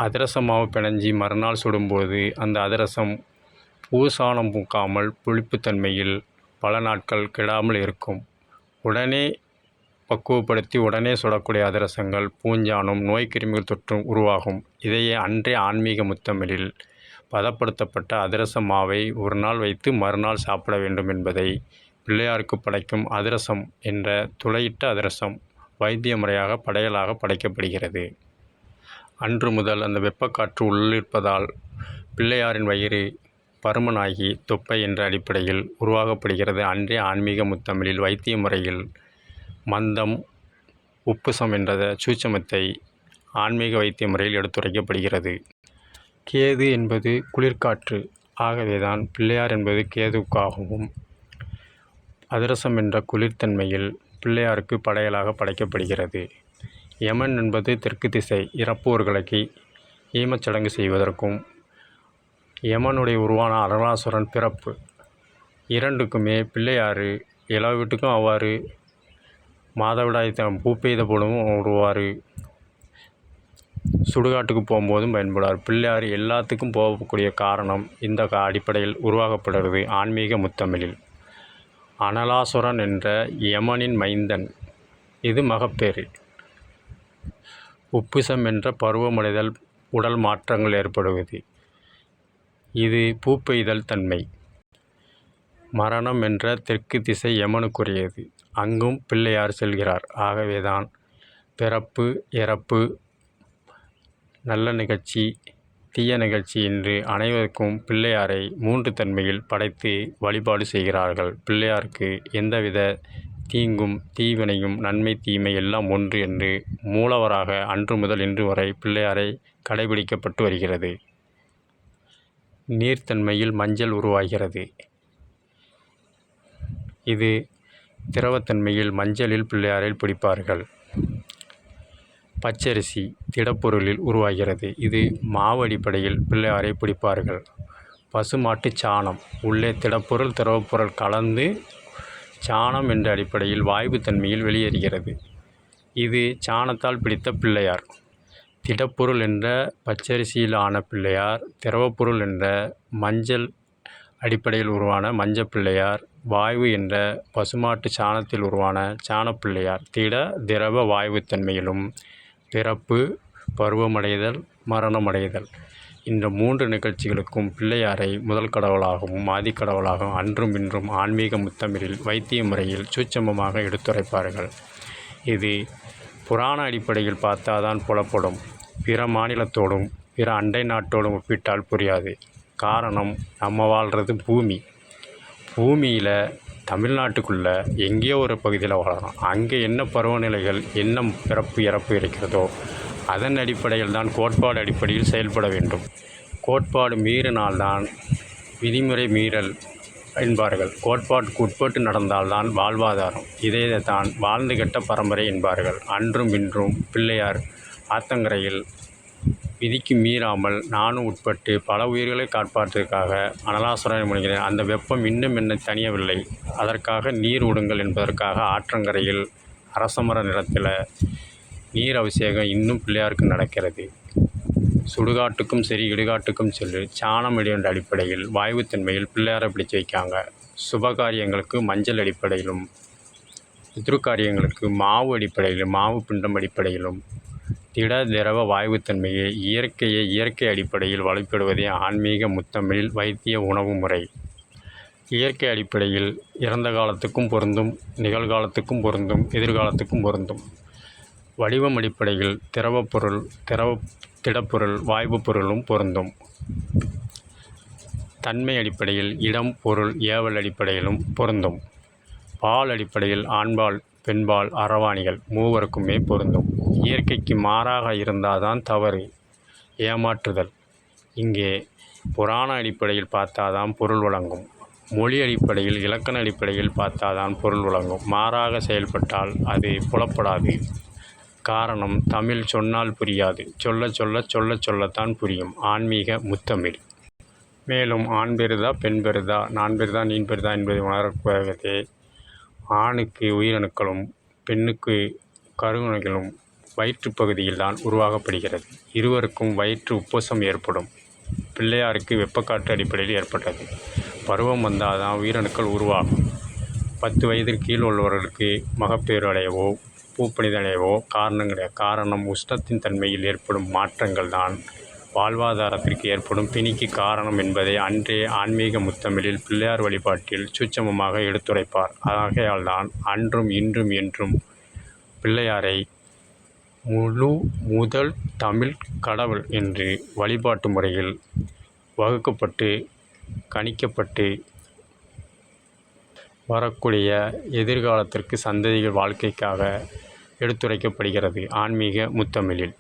அதிரச மாவு பிணைஞ்சி மறுநாள் சுடும்போது அந்த அதிரசம் பூசானம் பூக்காமல் புளிப்புத்தன்மையில் பல நாட்கள் கெடாமல் இருக்கும். உடனே பக்குவப்படுத்தி உடனே சுடக்கூடிய அதிரசங்கள் பூஞ்சானும் நோய்க்கிருமிகள் தொற்றும் உருவாகும். இதையே அன்றைய ஆன்மீக முத்தமிழில் பதப்படுத்தப்பட்ட அதிரச மாவை ஒரு நாள் வைத்து மறுநாள் சாப்பிட வேண்டும் என்பதை பிள்ளையாருக்கு படைக்கும் அதிரசம் என்ற துளையிட்ட அதிரசம் வைத்திய முறையாக படையலாக படைக்கப்படுகிறது. அன்று முதல் அந்த வெப்பக்காற்று உள்ளிருப்பதால் பிள்ளையாரின் வயிறு பருமனாகி தொப்பை என்ற அடிப்படையில் உருவாக்கப்படுகிறது. அன்றைய ஆன்மீக முத்தமிழில் வைத்திய முறையில் மந்தம் உப்புசம் என்ற சூட்சமத்தை ஆன்மீக வைத்திய முறையில் எடுத்துரைக்கப்படுகிறது. கேது என்பது குளிர்காற்று. ஆகவேதான் பிள்ளையார் என்பது கேதுவுக்காகவும் அதிரசம் என்ற குளிர்தன்மையில் பிள்ளையாருக்கு படையலாக படைக்கப்படுகிறது. யமன் என்பது தெற்கு திசை இறப்போர்களுக்கு ஈமச்சடங்கு செய்வதற்கும் யமனுடைய உருவான அருணாசுரன் பிறப்பு இரண்டுக்குமே பிள்ளையார் எல்லா வீட்டுக்கும் அவ்வாறு மாதவிடாய் பூ பெய்த போதும் வருவார், சுடுகாட்டுக்கு போகும்போதும் பயன்படுவார். பிள்ளையார் எல்லாத்துக்கும் போகக்கூடிய காரணம் இந்த அடிப்படையில் உருவாக்கப்படுகிறது. ஆன்மீக முத்தமிழில் அனலாசுரன் என்ற யமனின் மைந்தன், இது மகப்பேறு. உப்புசம் என்ற பருவமடைதல் உடல் மாற்றங்கள் ஏற்படுவது, இது பூப்பெய்தல் தன்மை. மரணம் என்ற தெற்கு திசை யமனுக்குரியது, அங்கும் பிள்ளையார் செல்கிறார். ஆகவேதான் பிறப்பு இறப்பு நல்ல நிகழ்ச்சி தீய நிகழ்ச்சி என்று அனைவருக்கும் பிள்ளையாரை 3 தன்மையில் படைத்து வழிபாடு செய்கிறார்கள். பிள்ளையாருக்கு எந்தவித தீங்கும் தீவினையும் நன்மை தீமை எல்லாம் ஒன்று என்று மூலவராக அன்று முதல் இன்று வரை பிள்ளையாரை கடைபிடிக்கப்பட்டு வருகிறது. நீர்த்தன்மையில் மஞ்சள் உருவாகிறது. இது திரவத்தன்மையில் மஞ்சளில் பிள்ளையாரை பிடிப்பார்கள். பச்சரிசி திடப்பொருளில் உருவாகிறது. இது மாவு அடிப்படையில் பிள்ளையாரை பிடிப்பார்கள். பசுமாட்டு சாணம் உள்ளே திடப்பொருள் திரவப்பொருள் கலந்து சாணம் என்ற அடிப்படையில் வாய்வு தன்மையில் வெளியேறுகிறது. இது சாணத்தால் பிடித்த பிள்ளையார். திடப்பொருள் என்ற பச்சரிசியில் ஆன பிள்ளையார், திரவப்பொருள் என்ற மஞ்சள் அடிப்படையில் உருவான மஞ்சள் பிள்ளையார், வாய்வு என்ற பசுமாட்டு சாணத்தில் உருவான சாணப்பிள்ளையார். திட திரவ வாய்வுத்தன்மையிலும் பிறப்பு பருவமடைதல் மரணமடைதல் இந்த 3 நிகழ்ச்சிகளுக்கும் பிள்ளையாரை முதல் கடவுளாகவும் ஆதிக்கடவுளாகவும் அன்றும் இன்றும் ஆன்மீக முத்தமிழில் வைத்திய முறையில் சூட்சமமாக எடுத்துரைப்பார்கள். இது புராண அடிப்படையில் பார்த்தாதான் புலப்படும். பிற மாநிலத்தோடும் பிற அண்டை நாட்டோடும் ஒப்பிட்டால் புரியாது. காரணம், நம்ம வாழ்கிறது பூமியில் தமிழ்நாட்டுக்குள்ளே எங்கேயோ ஒரு பகுதியில் வாழறோம். அங்கே என்ன பருவநிலைகள் என்ன பிறப்பு இறப்பு இருக்கிறதோ அதன் அடிப்படையில் தான் கோட்பாடு அடிப்படையில் செயல்பட வேண்டும். கோட்பாடு மீறினால்தான் விதிமுறை மீறல் என்பார்கள். கோட்பாட்டுக்கு உட்பட்டு நடந்தால்தான் வாழ்வாதாரம். இதை தான் வாழ்ந்து கெட்ட பரம்பரை என்பார்கள். அன்றும் இன்றும் பிள்ளையார் ஆத்தங்கரையில் விதிக்கு மீறாமல் நானும் உட்பட்டு பல உயிர்களை காப்பாற்றுவதற்காக அனலாசுரனை முனைகிறேன். அந்த வெப்பம் இன்னும் என்ன தணியவில்லை, அதற்காக நீர் விடுங்கள் என்பதற்காக ஆற்றங்கரையில் அரசமர நிலத்தில் நீர் அபிஷேகம் இன்னும் பிள்ளையாருக்கு நடக்கிறது. சுடுகாட்டுக்கும் சரி இடுகாட்டுக்கும் செல்லு சாணம் என்ற அடிப்படையில் வாயுத்தன்மையில் பிள்ளையாரை பிடிச்சு வைக்காங்க. சுபகாரியங்களுக்கு மஞ்சள் அடிப்படையிலும் பித்ருக்காரியங்களுக்கு மாவு அடிப்படையிலும் மாவு பிண்டம் அடிப்படையிலும் திட திரவ வாயுத்தன்மையை இயற்கை அடிப்படையில் வழிபடுவதே ஆன்மீக முத்தமிழில் வைத்திய உணவு முறை. இயற்கை அடிப்படையில் இறந்த காலத்துக்கும் பொருந்தும், நிகழ்காலத்துக்கும் பொருந்தும், எதிர்காலத்துக்கும் பொருந்தும். வடிவம் அடிப்படையில் திரவப்பொருள் திடப்பொருள் வாய்வு பொருளும் பொருந்தும். தன்மை அடிப்படையில் இடம் பொருள் ஏவல் அடிப்படையிலும் பொருந்தும். பால் அடிப்படையில் ஆண்பால் பெண்பால் அரவாணிகள் மூவருக்குமே பொருந்தும். இயற்கைக்கு மாறாக இருந்தால்தான் தவறு, ஏமாற்றுதல். இங்கே புராண அடிப்படையில் பார்த்தாதான் பொருள் வழங்கும். மொழி அடிப்படையில் இலக்கண அடிப்படையில் பார்த்தாதான் பொருள் வழங்கும். மாறாக செயல்பட்டால் அது புலப்படாது. காரணம், தமிழ் சொன்னால் புரியாது, சொல்லத்தான் புரியும். ஆன்மீக முத்தமிழ். மேலும் ஆண் பெரிதா பெண் பெரிதா நான் பெரிதா நீ பெரிதா என்பதை உணரவே ஆணுக்கு உயிரணுக்களும் பெண்ணுக்கு கருவினைகளும் வயிற்றுப் பகுதியில்தான் உருவாக்கப்படுகிறது. இருவருக்கும் வயிற்று உப்பசம் ஏற்படும். பிள்ளையாருக்கு வெப்பக்காற்று அடிப்படையில் ஏற்பட்டது. பருவம் வந்தால் தான் உயிரணுக்கள் உருவாகும். 10 வயதிற்கு கீழ் உள்ளவர்களுக்கு மகப்பேறு அடையவோ பூப்பணிதடையவோ காரணம் கிடையாது. காரணம் உஷ்ணத்தின் தன்மையில் ஏற்படும் மாற்றங்கள் தான் வாழ்வாதாரத்திற்கு ஏற்படும் பிணிக்கு காரணம் என்பதை அன்றே ஆன்மீக முத்தமிழில் பிள்ளையார் வழிபாட்டில் சூட்சமமாக எடுத்துரைப்பார். ஆகையால் தான் அன்றும் இன்றும் என்றும் பிள்ளையாரை முதல் தமிழ் கடவுள் என்று வழிபாட்டு முறையில் வகுக்கப்பட்டு கணிக்கப்பட்டு வரக்கூடிய எதிர்காலத்திற்கு சந்ததிகள் வாழ்க்கைக்காக எடுத்துரைக்கப்படுகிறது ஆன்மீக முத்தமிழில்.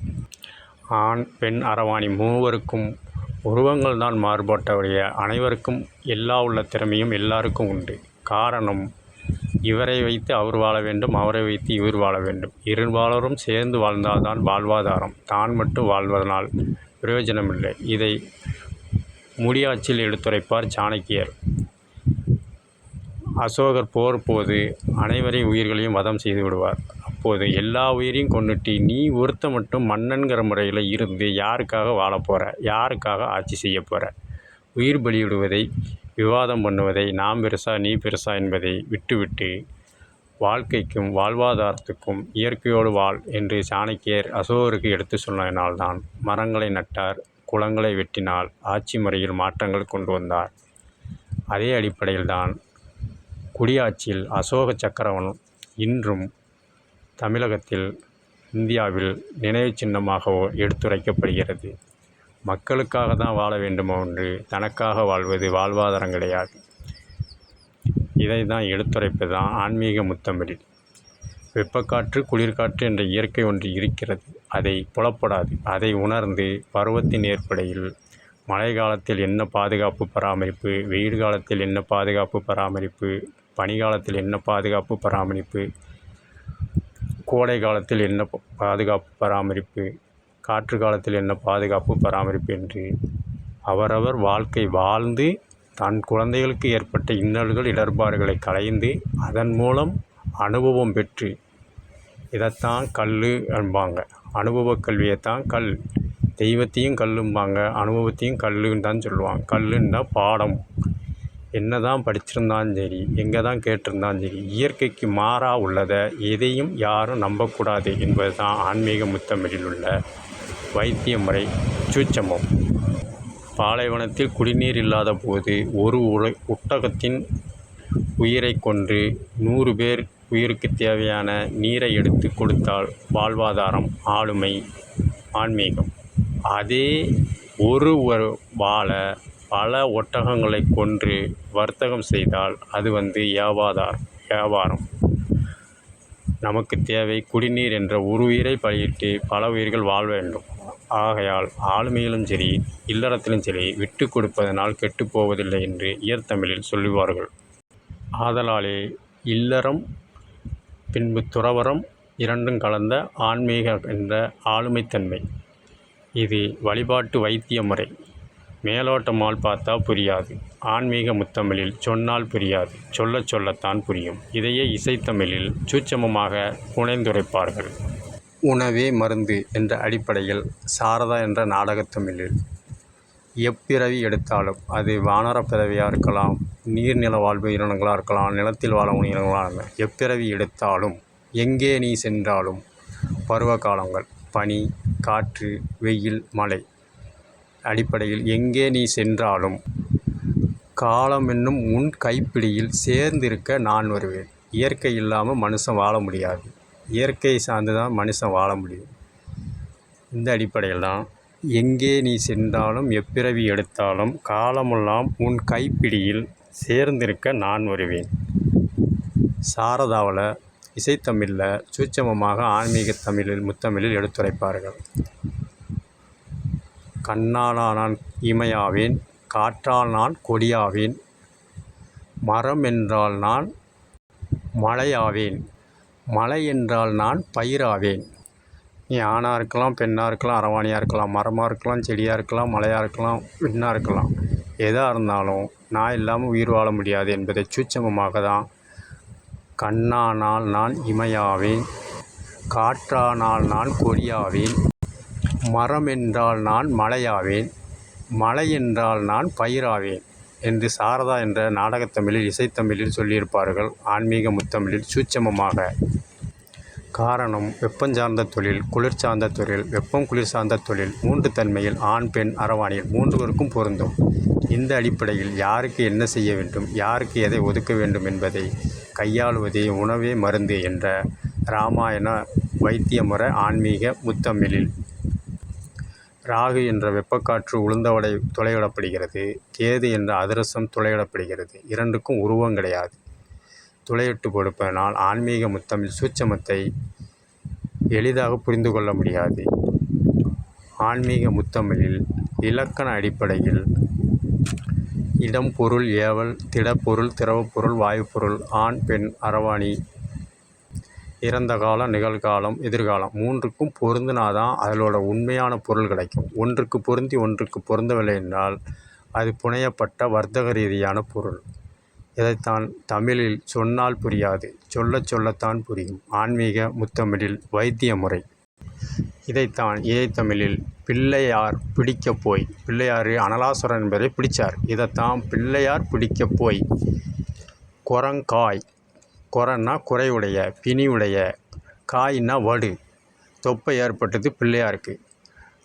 ஆண் பெண் அரவாணி மூவருக்கும் உருவங்கள் தான் மாறுபட்டவடைய அனைவருக்கும் எல்லா உள்ள திறமையும் எல்லாருக்கும் உண்டு. காரணம், இவரை வைத்து அவர் வாழ வேண்டும், அவரை வைத்து இவர் வாழ வேண்டும். இருபாலரும் சேர்ந்து வாழ்ந்தால்தான் வாழ்வாதாரம். தான் மட்டும் வாழ்வதனால் பிரயோஜனமில்லை. இதை முடியாட்சியில் எடுத்துரைப்பார் சாணக்கியர். அசோகர் போர் போது அனைவரையும் உயிர்களையும் வதம் செய்து விடுவார். அப்போது எல்லா உயிரையும் கொண்டுட்டு நீ ஒருத்த மட்டும் மன்னன்கிற முறையில் இருந்து யாருக்காக வாழப்போகிற, யாருக்காக ஆட்சி செய்ய போகிற? உயிர் பலியிடுவதை, விவாதம் பண்ணுவதை, நாம் பெருசா நீ பெருசா என்பதை விட்டுவிட்டு வாழ்க்கைக்கும் வாழ்வாதாரத்துக்கும் இயற்கையோடு வாழ் என்று சாணக்கியர் அசோகருக்கு எடுத்து சொன்னதினால்தான் மரங்களை நட்டார், குளங்களை வெட்டினால், ஆட்சி முறையில் மாற்றங்கள் கொண்டு வந்தார். அதே அடிப்படையில்தான் குடியாட்சியில் அசோக சக்கரவன் இன்றும் தமிழகத்தில் இந்தியாவில் நினைவு சின்னமாகவோ எடுத்துரைக்கப்படுகிறது. மக்களுக்காக தான் வாழ வேண்டுமோ என்று தனக்காக வாழ்வது வாழ்வாதாரம் கிடையாது. இதை தான் எடுத்துரைப்பது தான் ஆன்மீக முத்தமிழில். வெப்பக்காற்று குளிர்காற்று என்ற இயற்கை ஒன்று இருக்கிறது. அதை புலப்படாது. அதை உணர்ந்து பருவத்தின் ஏற்படையில் மழை காலத்தில் என்ன பாதுகாப்பு பராமரிப்பு, வெயில் காலத்தில் என்ன பாதுகாப்பு பராமரிப்பு, பனிக்காலத்தில் என்ன பாதுகாப்பு பராமரிப்பு, கோடை காலத்தில் என்ன பாதுகாப்பு பராமரிப்பு, காற்று காலத்தில் என்ன பாதுகாப்பு பராமரிப்பு என்று அவரவர் வாழ்க்கை வாழ்ந்து தன் குழந்தைகளுக்கு ஏற்பட்ட இன்னல்கள் இடர்பாடுகளை களைந்து அதன் மூலம் அனுபவம் பெற்று, இதைத்தான் கல் என்பாங்க. அனுபவ கல்வியைத்தான் கல். தெய்வத்தையும் கல்லும்பாங்க, அனுபவத்தையும் கல்லுன்னு தான் சொல்லுவாங்க. கல்லுன்னா பாடம். என்ன தான் படிச்சிருந்தாலும் சரி, எங்கே தான் கேட்டிருந்தாலும் சரி, இயற்கைக்கு மாறாக உள்ளதை எதையும் யாரும் நம்பக்கூடாது என்பது தான் ஆன்மீக முத்தமிழில் உள்ள வைத்திய முறை சூட்சமம். பாலைவனத்தில் குடிநீர் இல்லாத போது ஒரு ஒட்டகத்தின் உயிரை கொன்று 100 பேர் உயிருக்கு தேவையான நீரை எடுத்து கொடுத்தால் வாழ்வாதாரம், ஆளுமை, ஆன்மீகம். அதே ஒரு வாழை பல ஒட்டகங்களை கொன்று வர்த்தகம் செய்தால் அது வியாபாரம். நமக்கு தேவை குடிநீர் என்ற ஒரு உயிரை பலியிட்டு பல உயிர்கள் வாழ வேண்டும். ஆகையால் ஆளுமையிலும் சரி இல்லறத்திலும் சரி விட்டு கொடுப்பதனால் கெட்டுப்போவதில்லை என்று இயற்தமிழில் சொல்லுவார்கள். ஆதலாலே இல்லறம் பின்பு துறவறம் இரண்டும் கலந்த ஆன்மீக என்ற ஆளுமைத்தன்மை. இது வழிபாட்டு வைத்திய முறை. மேலோட்டமால் பார்த்தா புரியாது. ஆன்மீக முத்தமிழில் சொன்னால் புரியாது, சொல்லத்தான் புரியும். இதையே இசைத்தமிழில் சூட்சமமாக புனைந்துரைப்பார்கள். உணவே மருந்து என்ற அடிப்படையில் சாரதா என்ற நாடகத்தமிழில் எப்பிறவி எடுத்தாலும், அது வானர பிறவியாக இருக்கலாம், நீர்நில வாழ்வு உயிரினங்களாக இருக்கலாம், நிலத்தில் வாழும் உயிரினங்களாக இருக்கலாம், எப்பிறவி எடுத்தாலும் எங்கே நீ சென்றாலும் பருவ காலங்கள் பனி, காற்று, வெயில், மழை அடிப்படையில் எங்கே நீ சென்றாலும் காலம் என்னும் உன் கைப்பிடியில் சேர்ந்திருக்க நான் வருவேன். இயற்கை இல்லாமல் மனுஷன் வாழ முடியாது. இயற்கை சார்ந்து தான் மனுஷன் வாழ முடியும். இந்த அடிப்படையில் தான் எங்கே நீ சென்றாலும் எப்பிறவி எடுத்தாலும் காலமெல்லாம் உன் கைப்பிடியில் சேர்ந்திருக்க நான் வருவேன். சாரதாவில் இசைத்தமிழில் சூட்சமமாக ஆன்மீக தமிழில் முத்தமிழில் எடுத்துரைப்பார்கள். கண்ணால் நான் இமையாவேன், காற்றால் நான் கொடியாவேன், மரம் என்றால் நான் மலையாவேன், மலை என்றால் நான் பயிராவேன். நீ ஆணாக இருக்கலாம், பெண்ணாக இருக்கலாம், அரவாணியாக இருக்கலாம், மரமாக இருக்கலாம், செடியாக இருக்கலாம், மலையாக இருக்கலாம், விண்ணாக இருக்கலாம். எதாக இருந்தாலும் நான் இல்லாமல் உயிர் வாழ முடியாது என்பதை சூட்சமமாக தான் கண்ணானால் நான் இமையாவேன், காற்றானால் நான் கொடியாவேன், மரம் என்றால் நான் மலையாவேன், மலை என்றால் நான் பயிராவேன் என்று சாரதா என்ற நாடகத்தமிழில் இசைத்தமிழில் சொல்லியிருப்பார்கள். ஆன்மீக முத்தமிழில் சூட்சமமாக. காரணம், வெப்பஞ்சார்ந்த தொழில், குளிர் சார்ந்த தொழில், வெப்பம் குளிர் சார்ந்த தொழில், 3 தன்மையில் ஆண் பெண் அரவாணியில் 3வருக்கும் பொருந்தும். இந்த அடிப்படையில் யாருக்கு என்ன செய்ய வேண்டும், யாருக்கு எதை ஒதுக்க வேண்டும் என்பதை கையாளுவதே உணவே மருந்து என்ற இராமாயண வைத்திய முறை ஆன்மீக முத்தமிழில். ராகு என்ற வெப்பக்காற்று உளுந்தவடை துளையிடப்படுகிறது. கேது என்ற அதிரசம் துளையிடப்படுகிறது. இரண்டுக்கும் உருவம் கிடையாது. துளையிட்டு கொடுப்பதனால் ஆன்மீக முத்தமிழ் சூட்சமத்தை எளிதாக புரிந்து கொள்ள முடியாது. ஆன்மீக முத்தமிழில் இலக்கண அடிப்படையில் இடம், பொருள், ஏவல், திடப்பொருள், திரவப்பொருள், வாயுப்பொருள், ஆண் பெண் அரவாணி, இறந்த காலம், நிகழ்காலம், எதிர்காலம் 3க்கும் பொருந்தினாதான் அதனோட உண்மையான பொருள் கிடைக்கும். ஒன்றுக்கு பொருந்தி ஒன்றுக்கு பொருந்தவில்லை என்றால் அது புனையப்பட்ட வர்த்தக ரீதியான பொருள். இதைத்தான் தமிழில் சொன்னால் புரியாது, சொல்லத்தான் புரியும். ஆன்மீக முத்தமிழில் வைத்திய முறை. இதைத்தான் இயைத்தமிழில் பிள்ளையார் பிடிக்கப் போய், பிள்ளையார் அனலாசுரன் என்பதை பிடித்தார். இதைத்தான் பிள்ளையார் பிடிக்கப் போய் குரங்காய், குரன்னா குறையுடைய, பிணியுடைய, காய்னா வடு, தொப்பை ஏற்பட்டது பிள்ளையாருக்கு.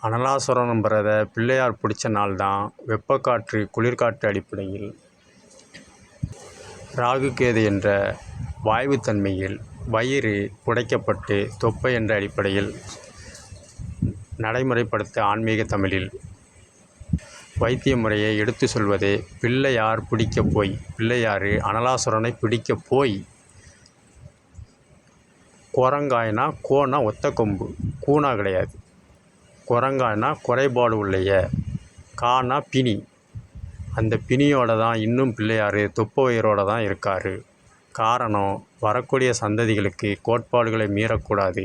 அனலாசுரன்றத பிள்ளையார் பிடிச்ச நாள் தான் வெப்பக்காற்று குளிர்காற்று அடிப்படையில் ராகு கேது என்ற வாயுத்தன்மையில் வயிறு புடைக்கப்பட்டு தொப்பை என்ற அடிப்படையில் நடைமுறைப்படுத்த ஆன்மீக தமிழில் வைத்திய முறையை எடுத்து சொல்வதே பிள்ளையார் பிடிக்கப் போய். பிள்ளையார் அனலாசுரனை பிடிக்கப் போய். குரங்காய்னா கோனா ஒத்த கொம்பு, கூனா கிடையாது. குரங்காய்னா குறைபாடு உள்ளைய, கானா பிணி. அந்த பிணியோடு தான் இன்னும் பிள்ளையார் தொப்பை வயிறோடு தான் இருக்கார். காரணம், வரக்கூடிய சந்ததிகளுக்கு கோட்பாடுகளை மீறக்கூடாது.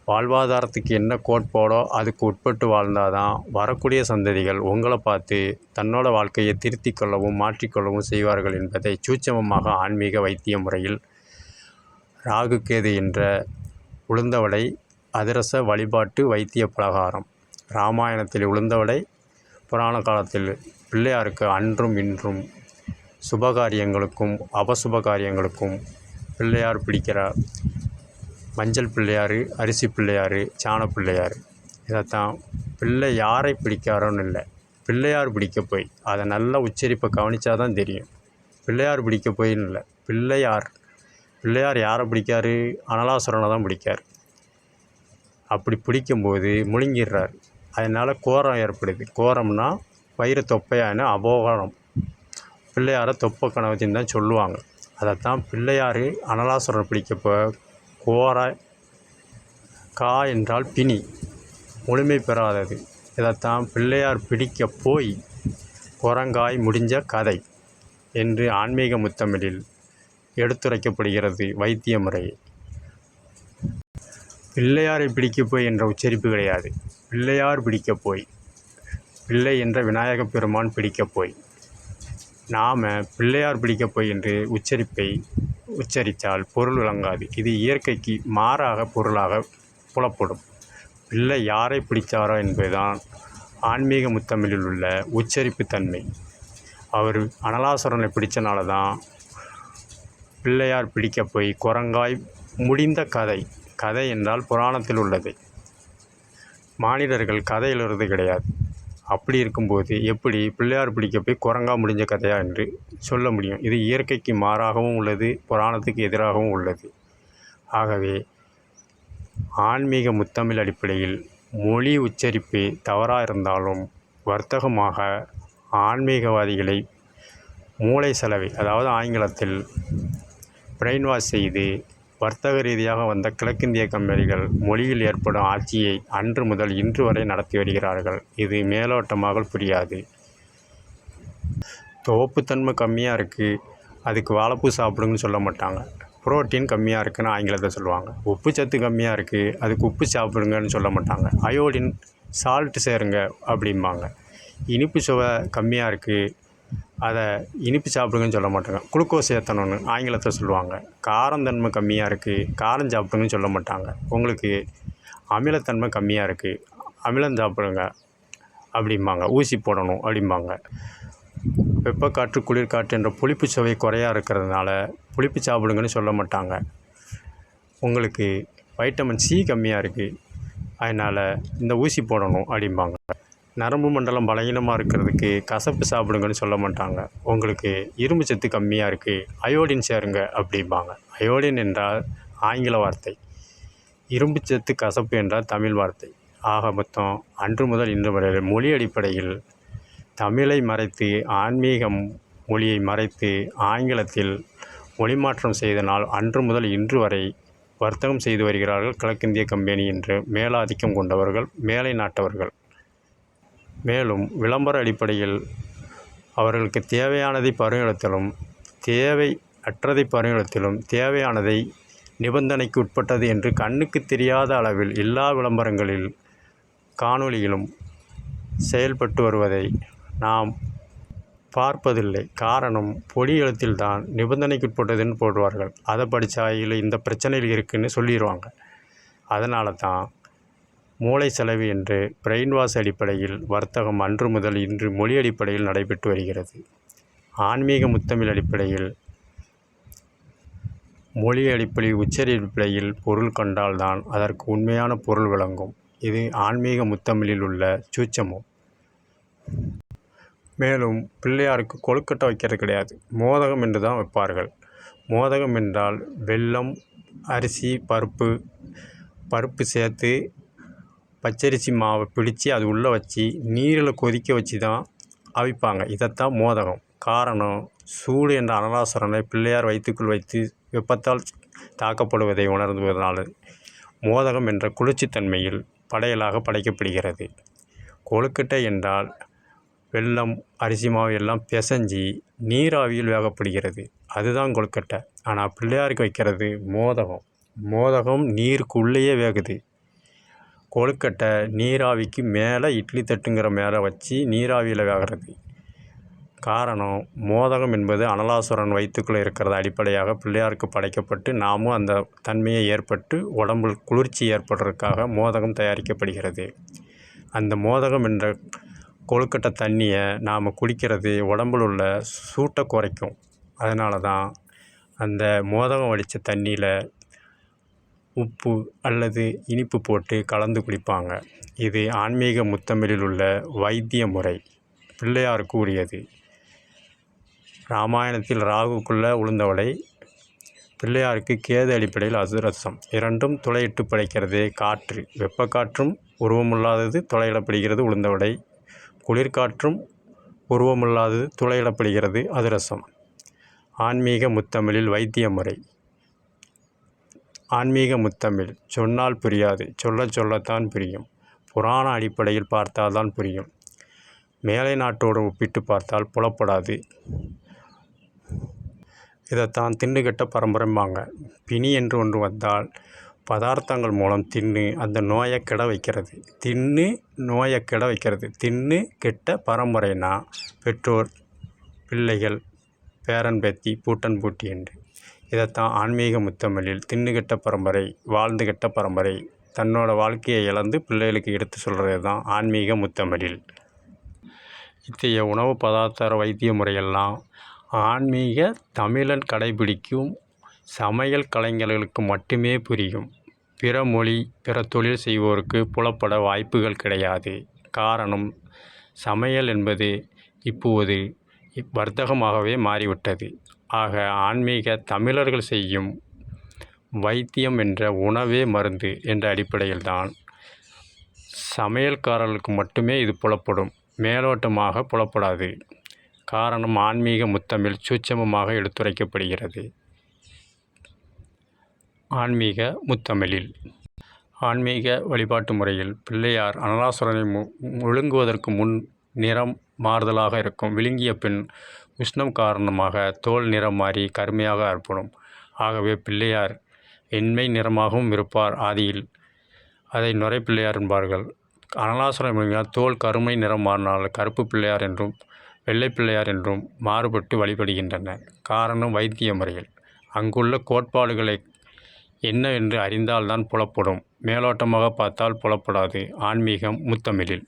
வாழ்வாதாரத்துக்கு என்ன கோட்பாடோ அதுக்கு உட்பட்டு வாழ்ந்தால் தான் வரக்கூடிய சந்ததிகள் உங்களை பார்த்து தன்னோட வாழ்க்கையை திருத்தி கொள்ளவும் மாற்றிக்கொள்ளவும் செய்வார்கள் என்பதை சூட்சமமாக ஆன்மீக வைத்திய முறையில் ராகு கேது என்ற உளுந்தவடை அதிரச வழிபாட்டு வைத்திய பலகாரம். இராமாயணத்தில் உளுந்தவடை, புராண காலத்தில் பிள்ளையாருக்கு அன்றும் இன்றும் சுபகாரியங்களுக்கும் அபசுப காரியங்களுக்கும் பிள்ளையார் பிடிக்கிறார். மஞ்சள் பிள்ளையார், அரிசி பிள்ளையார், சாண பிள்ளையார். இதைத்தான் பிள்ளை யாரை பிடிக்காரோன்னு இல்லை, பிள்ளையார் பிடிக்க போய். அதை நல்ல உச்சரிப்பை கவனித்தா தான் தெரியும். பிள்ளையார் பிடிக்க போயின்னு இல்லை, பிள்ளையார் யாரை பிடிக்காரு, அனலாசுரனை தான் பிடிக்கார். அப்படி பிடிக்கும்போது முழுங்கிடுறார். அதனால் கோரம் ஏற்படுது. கோரம்னா வயிறு தொப்பையான அபோகரம். பிள்ளையாரை தொப்பை கணவத்தின்னு தான் சொல்லுவாங்க. அதைத்தான் பிள்ளையார் அனலாசுரனை பிடிக்கப்போ கோர, கா என்றால் பிணி, முழுமை பெறாதது. இதைத்தான் பிள்ளையார் பிடிக்க போய் குரங்காய் முடிஞ்ச கதை என்று ஆன்மீக முத்தமிழில் எடுத்துரைக்கப்படுகிறது வைத்திய முறை. பிள்ளையாரை பிடிக்கப் போய் என்ற உச்சரிப்பு கிடையாது. பிள்ளையார் பிடிக்கப் போய், பிள்ளை என்ற விநாயகப் பெருமான் பிடிக்கப் போய். நாம் பிள்ளையார் பிடிக்கப் போய் என்று உச்சரித்தால் பொருள் விளங்காது. இது இயற்கைக்கு மாறாக பொருளாக புலப்படும். பிள்ளை யாரை பிடித்தாரோ என்பதுதான் ஆன்மீக முத்தமிழில் உள்ள உச்சரிப்பு தன்மை. அவர் அனலாசுரனை பிடித்தனால தான் பிள்ளையார் பிடிக்கப் போய் குரங்காய் முடிந்த கதை. கதை என்றால் புராணத்தில் உள்ளது. மானிடர்கள் கதை எழுதுறது கிடையாது. அப்படி இருக்கும்போது எப்படி பிள்ளையார் பிடிக்க போய் குரங்கா முடிஞ்ச கதையா என்று சொல்ல முடியும்? இது இயற்கைக்கு மாறாகவும் உள்ளது, புராணத்துக்கு எதிராகவும் உள்ளது. ஆகவே ஆன்மீக முத்தமிழ் அடிப்படையில் மொழி உச்சரிப்பு தவறாக இருந்தாலும் வர்த்தகமாக ஆன்மீகவாதிகளை மூளை செலவை, அதாவது ஆங்கிலத்தில் பிரெயின் வாஷ் செய்து வர்த்தக ரீதியாக வந்த கிழக்கிந்திய கம்பெனிகள் மொழியில் ஏற்படும் ஆட்சியை அன்று முதல் இன்று வரை நடத்தி வருகிறார்கள். இது மேலோட்டமாக புரியாது. துவப்புத்தன்மை கம்மியாக இருக்குது, அதுக்கு வாழைப்பூ சாப்பிடுங்கன்னு சொல்ல மாட்டாங்க. புரோட்டீன் கம்மியாக இருக்குதுன்னு ஆங்கிலத்தை சொல்லுவாங்க. உப்பு சத்து கம்மியாக இருக்குது, அதுக்கு உப்பு சாப்பிடுங்கன்னு சொல்ல மாட்டாங்க. அயோடின் சால்ட்டு சேருங்க அப்படிம்பாங்க. இனிப்பு சுவை கம்மியாக இருக்குது, அதை இனிப்பு சாப்பிடுங்கன்னு சொல்ல மாட்டாங்க. குளுக்கோஸ் ஏற்றணும்னு ஆங்கிலத்தில் சொல்லுவாங்க. காரத்தன்மை கம்மியாக இருக்குது, காரம் சாப்பிடுங்கன்னு சொல்ல மாட்டாங்க. உங்களுக்கு அமிலத்தன்மை கம்மியாக இருக்குது, அமிலம் சாப்பிடுங்க அப்படிம்பாங்க. ஊசி போடணும் அப்படிம்பாங்க. வெப்பக்காற்று குளிர்காற்று என்ற புளிப்பு சுவை குறையாக இருக்கிறதுனால புளிப்பு சாப்பிடுங்கன்னு சொல்ல மாட்டாங்க. உங்களுக்கு வைட்டமின் சி கம்மியாக இருக்குது, அதனால் இந்த ஊசி போடணும் அப்படிம்பாங்க. நரம்பு மண்டலம் பலகீனமாக இருக்கிறதுக்கு கசப்பு சாப்பிடுங்கன்னு சொல்ல மாட்டாங்க. உங்களுக்கு இரும்பு சத்து கம்மியாக இருக்குது, அயோடின் சேருங்க அப்படிம்பாங்க. அயோடின் என்றால் ஆங்கில வார்த்தை, இரும்பு சத்து கசப்பு என்றால் தமிழ் வார்த்தை. ஆக மொத்தம் அன்று முதல் இன்று வரை மொழி அடிப்படையில் தமிழை மறைத்து ஆன்மீகம் மொழியை மறைத்து ஆங்கிலத்தில் மொழி மாற்றம் செய்தனால் அன்று முதல் இன்று வரை வர்த்தகம் செய்து வருகிறார்கள் கிழக்கிந்திய கம்பெனி என்று மேலாதிக்கம் கொண்டவர்கள், மேலை நாட்டவர்கள். மேலும் விளம்பர அடிப்படையில் அவர்களுக்கு தேவையானதை பரிந்துரைத்தலும் தேவை அற்றதை பரிந்துரைத்தலும் தேவையானதை நிபந்தனைக்கு உட்பட்டது என்று கண்ணுக்கு தெரியாத அளவில் எல்லா விளம்பரங்களில் காணொளியிலும் செயல்பட்டு வருவதை நாம் பார்ப்பதில்லை. காரணம், பொடி எழுத்தில்தான் நிபந்தனைக்குட்பட்டதுன்னு போடுவார்கள். அதை படித்தா இல்லை இந்த பிரச்சனையில் இருக்குதுன்னு சொல்லிடுவாங்க. அதனால தான் மூளை செலவு என்று பிரெயின் வாஷ் அடிப்படையில் வர்த்தகம் அன்று முதல் இன்று மொழி அடிப்படையில் நடைபெற்று வருகிறது. ஆன்மீக முத்தமிழ் அடிப்படையில் மொழி அடிப்படையில் உச்சரி அடிப்படையில் பொருள் கண்டால்தான் அதற்கு உண்மையான பொருள் விளங்கும். இது ஆன்மீக முத்தமிழில் உள்ள சூட்சமம். மேலும் பிள்ளையாருக்கு கொழுக்கட்டை வைக்கிறது கிடையாது, மோதகம் என்று தான் வைப்பார்கள். மோதகம் என்றால் வெல்லம், அரிசி, பருப்பு சேர்த்து பச்சரிசி மாவை பிடிச்சி அது உள்ளே வச்சு நீரில் கொதிக்க வச்சு தான் அவிப்பாங்க. இதைத்தான் மோதகம். காரணம், சூடு என்ற அனலாசுரனை பிள்ளையார் வயிற்றுக்குள் வைத்து வெப்பத்தால் தாக்கப்படுவதை உணர்ந்துவதனால் மோதகம் என்ற குளிர்ச்சித்தன்மையில் படையலாக படைக்கப்படுகிறது. கொழுக்கட்டை என்றால் வெல்லம், அரிசி மாவு எல்லாம் பிசைஞ்சி நீராவியில் வேகப்படுகிறது, அதுதான் கொழுக்கட்டை. ஆனால் பிள்ளையாருக்கு வைக்கிறது மோதகம். மோதகம் நீருக்கு உள்ளேயே வேகுது. கொழுக்கட்டை நீராவிக்கு மேலே இட்லி தட்டுங்கிற மேலே வச்சு நீராவியில் வேகிறது. காரணம், மோதகம் என்பது அனலாசுரன் வயிற்றுக்குள்ளே இருக்கிறது அடிப்படையாக பிள்ளையாருக்கு படைக்கப்பட்டு நாமும் அந்த தன்மையை ஏற்பட்டு உடம்பில் குளிர்ச்சி ஏற்படுறதுக்காக மோதகம் தயாரிக்கப்படுகிறது. அந்த மோதகம் என்ற கொழுக்கட்டை தண்ணியை நாம் குடிக்கிறது உடம்பில் உள்ள சூட்டை குறைக்கும். அதனால தான் அந்த மோதகம் வடித்த தண்ணியில் உப்பு அல்லது இனிப்பு போட்டு கலந்து குடிப்பாங்க. இது ஆன்மீக முத்தமிழில் உள்ள வைத்திய முறை, பிள்ளையாருக்கு உரியது. ராமாயணத்தில் ராகுக்குள்ளே உளுந்தவடை, பிள்ளையாருக்கு கேது அடிப்படையில் அதிரசம். இரண்டும் துளையிட்டு படைக்கிறது காற்று. வெப்பக்காற்றும் உருவமில்லாதது துளையிடப்படுகிறது உளுந்தவடை, குளிர்காற்றும் உருவமில்லாதது துளையிடப்படுகிறது அதிரசம். ஆன்மீக முத்தமிழில் வைத்திய முறை. ஆன்மீக முத்தமிழ் சொன்னால் புரியாது, சொல்லத்தான் புரியும். புராண அடிப்படையில் பார்த்தால்தான் புரியும். மேலை நாட்டோடு ஒப்பிட்டு பார்த்தால் புலப்படாது. இதைத்தான் தின்னுகெட்ட பரம்பரைம்பாங்க. பிணி என்று ஒன்று வந்தால் பதார்த்தங்கள் மூலம் தின்னு அந்த நோயை கெட வைக்கிறது. நோயை கெட வைக்கிறது. தின்னு கெட்ட பரம்பரைனா பெற்றோர், பிள்ளைகள், பேரன் பேத்தி, பூட்டன் பூட்டி என்று. இதைத்தான் ஆன்மீக முத்தமிழில் தின்னுகெட்ட பரம்பரை, வாழ்ந்து கெட்ட பரம்பரை, தன்னோட வாழ்க்கையை இழந்து பிள்ளைகளுக்கு எடுத்து சொல்கிறது தான் ஆன்மீக முத்தமிழில். இத்தகைய உணவு பதார்த்த வைத்திய முறையெல்லாம் ஆன்மீக தமிழன் கடைபிடிக்கும் சமையல் கலைஞர்களுக்கு மட்டுமே புரியும். பிற மொழி, பிற தொழில் செய்வோருக்கு புலப்பட வாய்ப்புகள் கிடையாது. காரணம், சமையல் என்பது இப்போது வர்த்தகமாகவே மாறிவிட்டது. ஆக ஆன்மீக தமிழர்கள் செய்யும் வைத்தியம் என்ற உணவே மருந்து என்ற அடிப்படையில்தான் சமையல்காரர்களுக்கு மட்டுமே இது புலப்படும், மேலோட்டமாக புலப்படாது. காரணம், ஆன்மீக முத்தமிழ் சூட்சமமாக எடுத்துரைக்கப்படுகிறது. ஆன்மீக முத்தமிழில் ஆன்மீக வழிபாட்டு முறையில் பிள்ளையார் அனலாசுரனை விழுங்குவதற்கு முன் நிறம் மாறுதலாக இருக்கும். விழுங்கிய பின் உஷ்ணம் காரணமாக தோல் நிறம் மாறி கருமையாக ஏற்படும். ஆகவே பிள்ளையார் வெண்மை நிறமாகவும் இருப்பார் ஆதியில். அதை நுரை பிள்ளையார் என்பார்கள். அனலாசுரன் விழுங்கினால் தோல் கருமை நிறம் மாறினால் கருப்பு பிள்ளையார் என்றும், வெள்ளை பிள்ளையார் என்றும் மாறுபட்டு வழிபடுகின்றனர். காரணம் வைத்திய முறைகள். அங்குள்ள கோட்பாடுகளை என்னவென்று அறிந்தால்தான் புலப்படும். மேலோட்டமாக பார்த்தால் புலப்படாது. ஆன்மீகம் முத்தமிழில்.